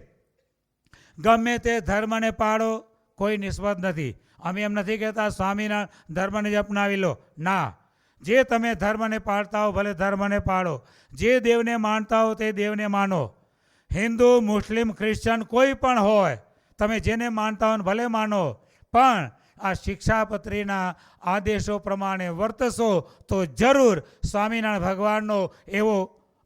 ગમે તે ધર્મને પાળો, કોઈ નિસ્બત નથી. અમે એમ નથી કહેતા સ્વામીના ધર્મને જ અપનાવી લો, ના. જે તમે ધર્મને પાળતા હો ભલે ધર્મને પાળો, જે દેવને માનતા હો તે દેવને માનો. હિન્દુ, મુસ્લિમ, ક્રિશ્ચન કોઈ પણ હોય, તમે જેને માનતા હો ભલે માનો, પણ આ શિક્ષાપત્રીના આદેશો પ્રમાણે વર્તશો તો જરૂર સ્વામિનારાયણ ભગવાનનો એવો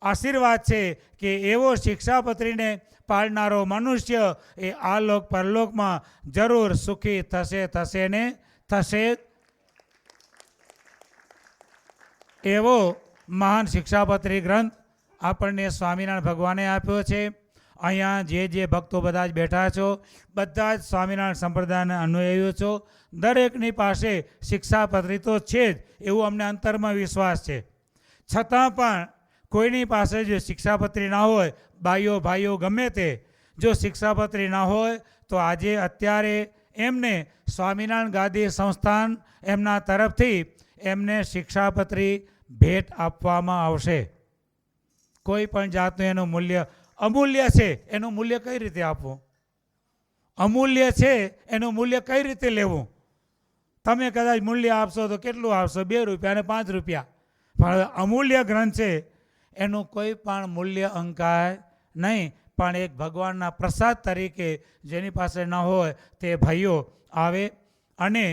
આશીર્વાદ છે કે એવો શિક્ષાપત્રીને પાળનારો મનુષ્ય એ આલોક પરલોકમાં જરૂર સુખી થશે ને થશે. એવો મહાન શિક્ષાપત્રી ગ્રંથ આપણને સ્વામિનારાયણ ભગવાને આપ્યો છે. અહીંયા જે ભક્તો બધા જ બેઠા છો, બધા જ સ્વામિનારાયણ સંપ્રદાયના અનુયાયીઓ છો. દરેકની પાસે શિક્ષાપત્રી તો છે જ, એવું અમને અંતરમાં વિશ્વાસ છે. છતાં પણ કોઈની પાસે જો શિક્ષાપત્રી ના હોય, ભાઈઓ ગમે તે, જો શિક્ષાપત્રી ના હોય તો આજે અત્યારે એમને સ્વામિનારાયણ ગાદી સંસ્થાન એમના તરફથી એમને શિક્ષાપત્રી ભેટ આપવામાં આવશે. કોઈ પણ જાતનું એનું મૂલ્ય અમૂલ્ય છે, એનું મૂલ્ય કઈ રીતે આપવું? અમૂલ્ય છે એનું મૂલ્ય કઈ રીતે લેવું? તમે કદાચ મૂલ્ય આપશો તો કેટલું આપશો? 2 રૂપિયા અને 5 રૂપિયા. પણ અમૂલ્ય ગ્રંથ છે એનું કોઈ પણ મૂલ્ય અંકાય નહીં. પણ એક ભગવાનના પ્રસાદ તરીકે જેની પાસે ન હોય તે ભાઈઓ આવે અને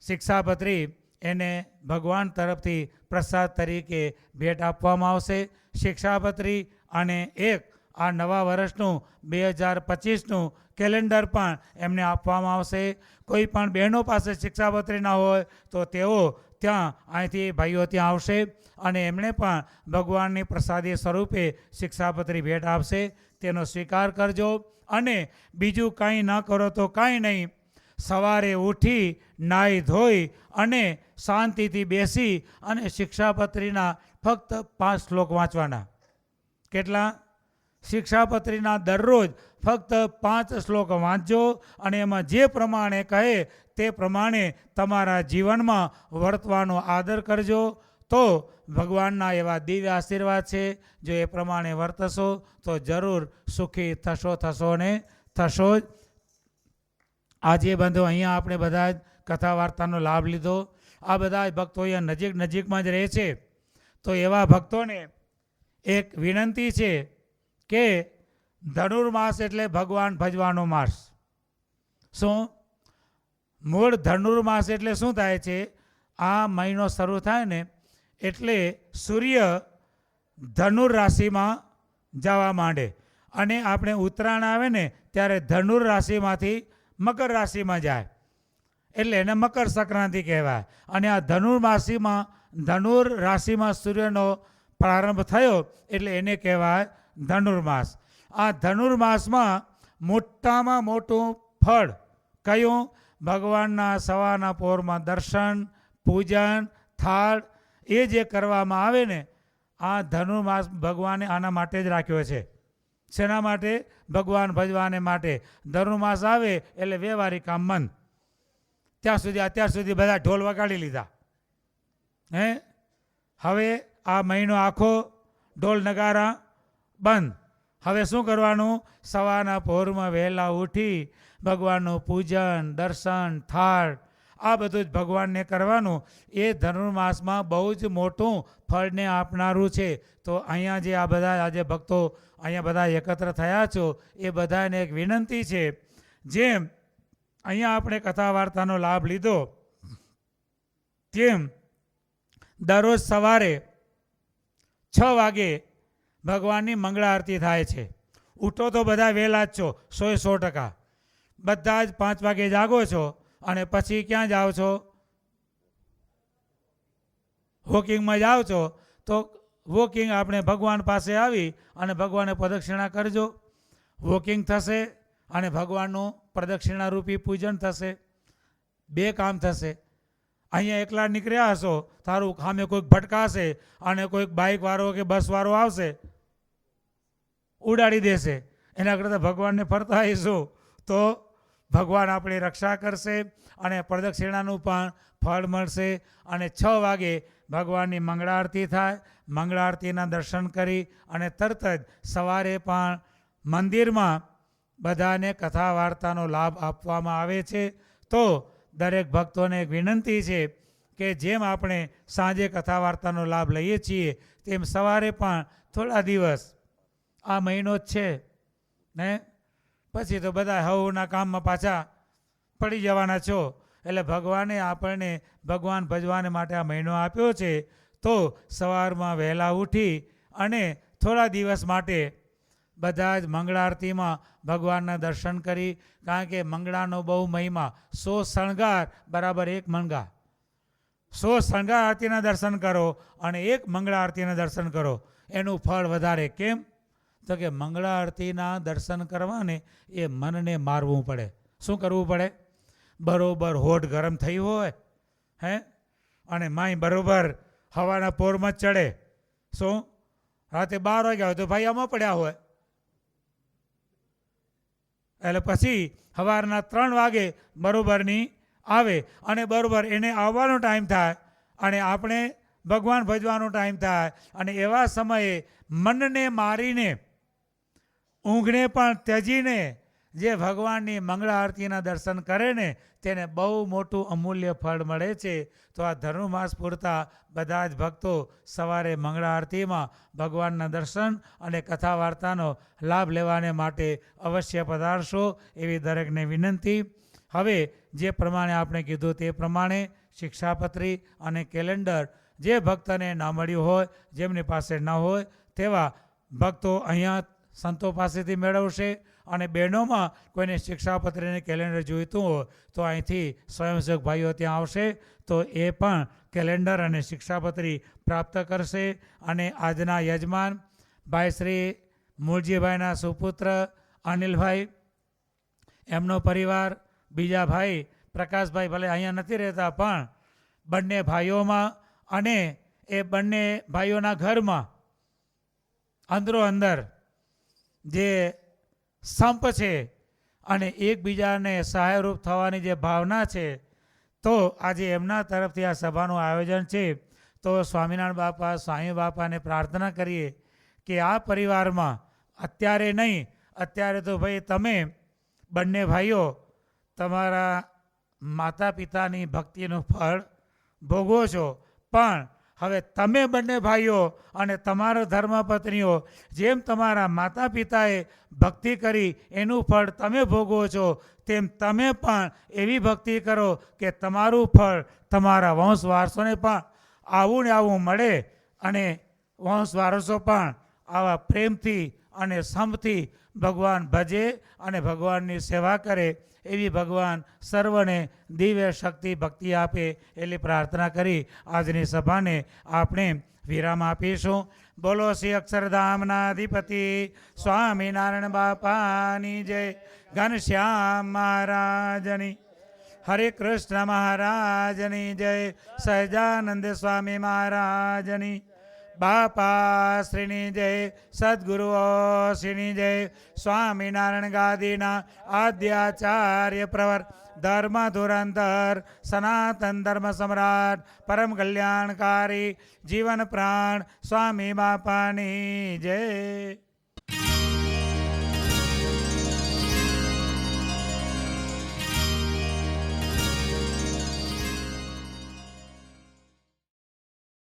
શિક્ષાપત્રી એને ભગવાન તરફથી પ્રસાદ તરીકે ભેટ આપવામાં આવશે. શિક્ષાપત્રી અને એક આ નવા વર્ષનું 2025નું કેલેન્ડર પણ એમને આપવામાં આવશે. કોઈ પણ બહેનો પાસે શિક્ષાપત્રી ના હોય તો તેઓ ત્યાં અહીંથી ભાઈઓ ત્યાં આવશે અને એમણે પણ ભગવાનની પ્રસાદી સ્વરૂપે શિક્ષાપત્રી ભેટ આપશે. તેનો સ્વીકાર કરજો. અને બીજું કાંઈ ન કરો તો કાંઈ નહીં, સવારે ઉઠી નાહી ધોઈ અને શાંતિથી બેસી અને શિક્ષાપત્રીના ફક્ત 5 શ્લોક વાંચવાના. કેટલા? શિક્ષાપત્રીના દરરોજ ફક્ત 5 શ્લોક વાંચજો અને એમાં જે પ્રમાણે કહે તે પ્રમાણે તમારા જીવનમાં વર્તવાનો આદર કરજો. તો ભગવાનના એવા દિવ્ય આશીર્વાદ છે. જો એ પ્રમાણે વર્તશો તો જરૂર સુખી થશો ને થશો જ. આજે બંધુ અહીંયા આપણે બધા જ કથા વાર્તાનો લાભ લીધો. આ બધા ભક્તો અહીંયા નજીકમાં જ રહે છે. તો એવા ભક્તોને એક વિનંતી છે કે ધનુર્માસ એટલે ભગવાન ભજવાનો માસ. શું મૂળ ધનુર્માસ એટલે શું થાય છે? આ મહિનો શરૂ થાય ને એટલે સૂર્ય ધનુર રાશિમાં જવા માંડે અને આપણે ઉત્તરાયણ આવે ને ત્યારે ધનુર રાશિમાંથી મકર રાશિમાં જાય એટલે એને મકર સંક્રાંતિ કહેવાય. અને આ ધનુર રાશિમાં સૂર્યનો પ્રારંભ થયો એટલે એને કહેવાય ધનુર્માસ. આ ધનુર્માસમાં મોટામાં મોટું ફળ કયું? ભગવાનના સવારના પહોરમાં દર્શન, પૂજન, થાળ એ જે કરવામાં આવે ને, આ ધનુર્માસ ભગવાને આના માટે જ રાખ્યો છે. શેના માટે? ભગવાન ભજવાને માટે. ધનુર્માસ આવે એટલે વ્યવહારિક કામ બંધ. અત્યાર સુધી બધા ઢોલ વગાડી લીધા. હવે આ મહિનો આખો ઢોલ નગારા બંધ. હવે શું કરવાનું? સવારના પહોરમાં વહેલા ઉઠી ભગવાનનું પૂજન, દર્શન, થાળ આ બધું જ ભગવાનને કરવાનું. એ ધનુર્માસમાં બહુ જ મોટું ફળને આપનારું છે. તો અહીંયા જે આ બધા આજે ભક્તો અહીંયા બધા એકત્ર થયા છો એ બધાને એક વિનંતી છે, જેમ અહીંયા આપણે કથા વાર્તાનો લાભ લીધો તેમ દરરોજ સવારે 6 વાગે ભગવાનની મંગળા આરતી થાય છે. ઉઠો તો બધા વહેલા જ છો, 100%. બધા જ 5 વાગે જાગો છો અને પછી ક્યાં જાઓ છો? વોકિંગમાં જાઓ છો તો વોકિંગ આપણે ભગવાન પાસે આવી અને ભગવાનને પ્રદક્ષિણા કરજો. વોકિંગ થશે અને ભગવાનનું પ્રદક્ષિણારૂપી પૂજન થશે. બે કામ થશે. અહીંયા એકલા નીકળ્યા હશો, તારું સામે કોઈક ભટકાશે અને કોઈક બાઇકવાળો કે બસવાળો આવશે, ઉડાડી દેશે. એના કરતાં ભગવાનને ફરતા આવીશું તો ભગવાન આપણી રક્ષા કરશે અને પ્રદક્ષિણાનું પણ ફળ મળશે. અને 6 વાગે ભગવાનની મંગળા આરતી થાય. મંગળા આરતીના દર્શન કરી અને તરત જ સવારે પણ મંદિરમાં બધાને કથા વાર્તાનો લાભ આપવામાં આવે છે. તો દરેક ભક્તોને એક વિનંતી છે કે જેમ આપણે સાંજે કથા વાર્તાનો લાભ લઈએ છીએ તેમ સવારે પણ થોડા દિવસ, આ મહિનો જ છે ને, પછી તો બધા હવના કામમાં પાછા પડી જવાના છો. એટલે ભગવાને આપણને ભગવાન ભજવાને માટે આ મહિનો આપ્યો છે. તો સવારમાં વહેલા ઉઠી અને થોડા દિવસ માટે બધા જ મંગળા આરતીમાં ભગવાનના દર્શન કરી. કારણ કે મંગળાનો બહુ મહિમા. 100 શણગાર બરાબર 1 મંગા. 100 શણગાર આરતીના દર્શન કરો અને 1 મંગળા આરતીના દર્શન કરો, એનું ફળ વધારે. કેમ? તો કે મંગળા આરતીના દર્શન કરવાને એ મનને મારવું પડે. શું કરવું પડે? બરોબર હોઠ ગરમ થઈ હોય અને માય બરોબર હવાના પોરમાં જ ચડે. શું? રાતે 12 વાગ્યા હોય તો ભાઈ આમાં પડ્યા હોય. એટલે પછી સવારના 3 વાગે બરોબરની આવે અને બરોબર એને આવવાનો ટાઈમ થાય અને આપણે ભગવાન ભજવાનો ટાઈમ થાય. અને એવા સમયે મનને મારીને, ઊંઘને પણ ત્યજીને જે ભગવાનની મંગળા આરતીના દર્શન કરે ને તેને બહુ મોટું અમૂલ્ય ફળ મળે છે. તો આ ધનુર્માસ પૂરતા બધા જ ભક્તો સવારે મંગળા આરતીમાં ભગવાનના દર્શન અને કથા વાર્તાનો લાભ લેવાને માટે અવશ્ય પધારશો એવી દરેકને વિનંતી. હવે જે પ્રમાણે આપણે કીધું તે પ્રમાણે શિક્ષાપત્રી અને કેલેન્ડર જે ભક્તને ન મળ્યું હોય, જેમની પાસે ન હોય તેવા ભક્તો અહીંયા સંતો પાસેથી મેળવશે. અને બહેનોમાં કોઈને શિક્ષાપત્રીને કેલેન્ડર જોઈતું હોય તો અહીંથી સ્વયંસેવક ભાઈઓ ત્યાં આવશે તો એ પણ કેલેન્ડર અને શિક્ષાપત્રી પ્રાપ્ત કરશે. અને આજના યજમાન ભાઈ શ્રી મૂળજીભાઈના સુપુત્ર અનિલભાઈ, એમનો પરિવાર, બીજા ભાઈ પ્રકાશભાઈ ભલે અહીંયા નથી રહેતા પણ બંને ભાઈઓમાં અને એ બંને ભાઈઓના ઘરમાં અંદરો અંદર જે સંપ છે અને એકબીજાને સહાયરૂપ થવાની જે ભાવના છે, તો આજે એમના તરફથી આ સભાનું આયોજન છે. તો સ્વામિનારાયણ બાપા, સ્વામી બાપાને પ્રાર્થના કરીએ કે આ પરિવારમાં અત્યારે નહીં, અત્યારે તો ભાઈ તમે બંને ભાઈઓ તમારા માતા પિતાની ભક્તિનું ફળ ભોગવો છો, પણ હવે તમે બંને ભાઈઓ અને તમારા ધર્મપત્નીઓ જેમ તમારા માતા પિતાએ ભક્તિ કરી એનું ફળ તમે ભોગવો છો, તેમ તમે પણ એવી ભક્તિ કરો કે તમારું ફળ તમારા વંશ વારસોને પણ આવું ને આવું મળે અને વંશ વારસો પણ આવા પ્રેમથી અને સંપથી ભગવાન ભજે અને ભગવાનની સેવા કરે એવી ભગવાન સર્વને દિવ્ય શક્તિ ભક્તિ આપે એટલી પ્રાર્થના કરી આજની સભાને આપણે વિરામ આપીશું. બોલો શ્રી અક્ષરધામના અધિપતિ સ્વામિનારાયણ બાપાની જય. ઘનશ્યામ મહારાજની, હરે કૃષ્ણ મહારાજની જય. સહજાનંદ સ્વામી મહારાજની, બાપા શ્રીની જય. સદગુરુઓ શ્રીની જય. સ્વામિનારાયણ ગાદીના આદ્યાચાર્ય પ્રવર ધર્મ ધુરંધર સનાતન ધર્મ સમ્રાટ પરમ કલ્યાણકારી જીવન પ્રાણ સ્વામી બાપાની જય.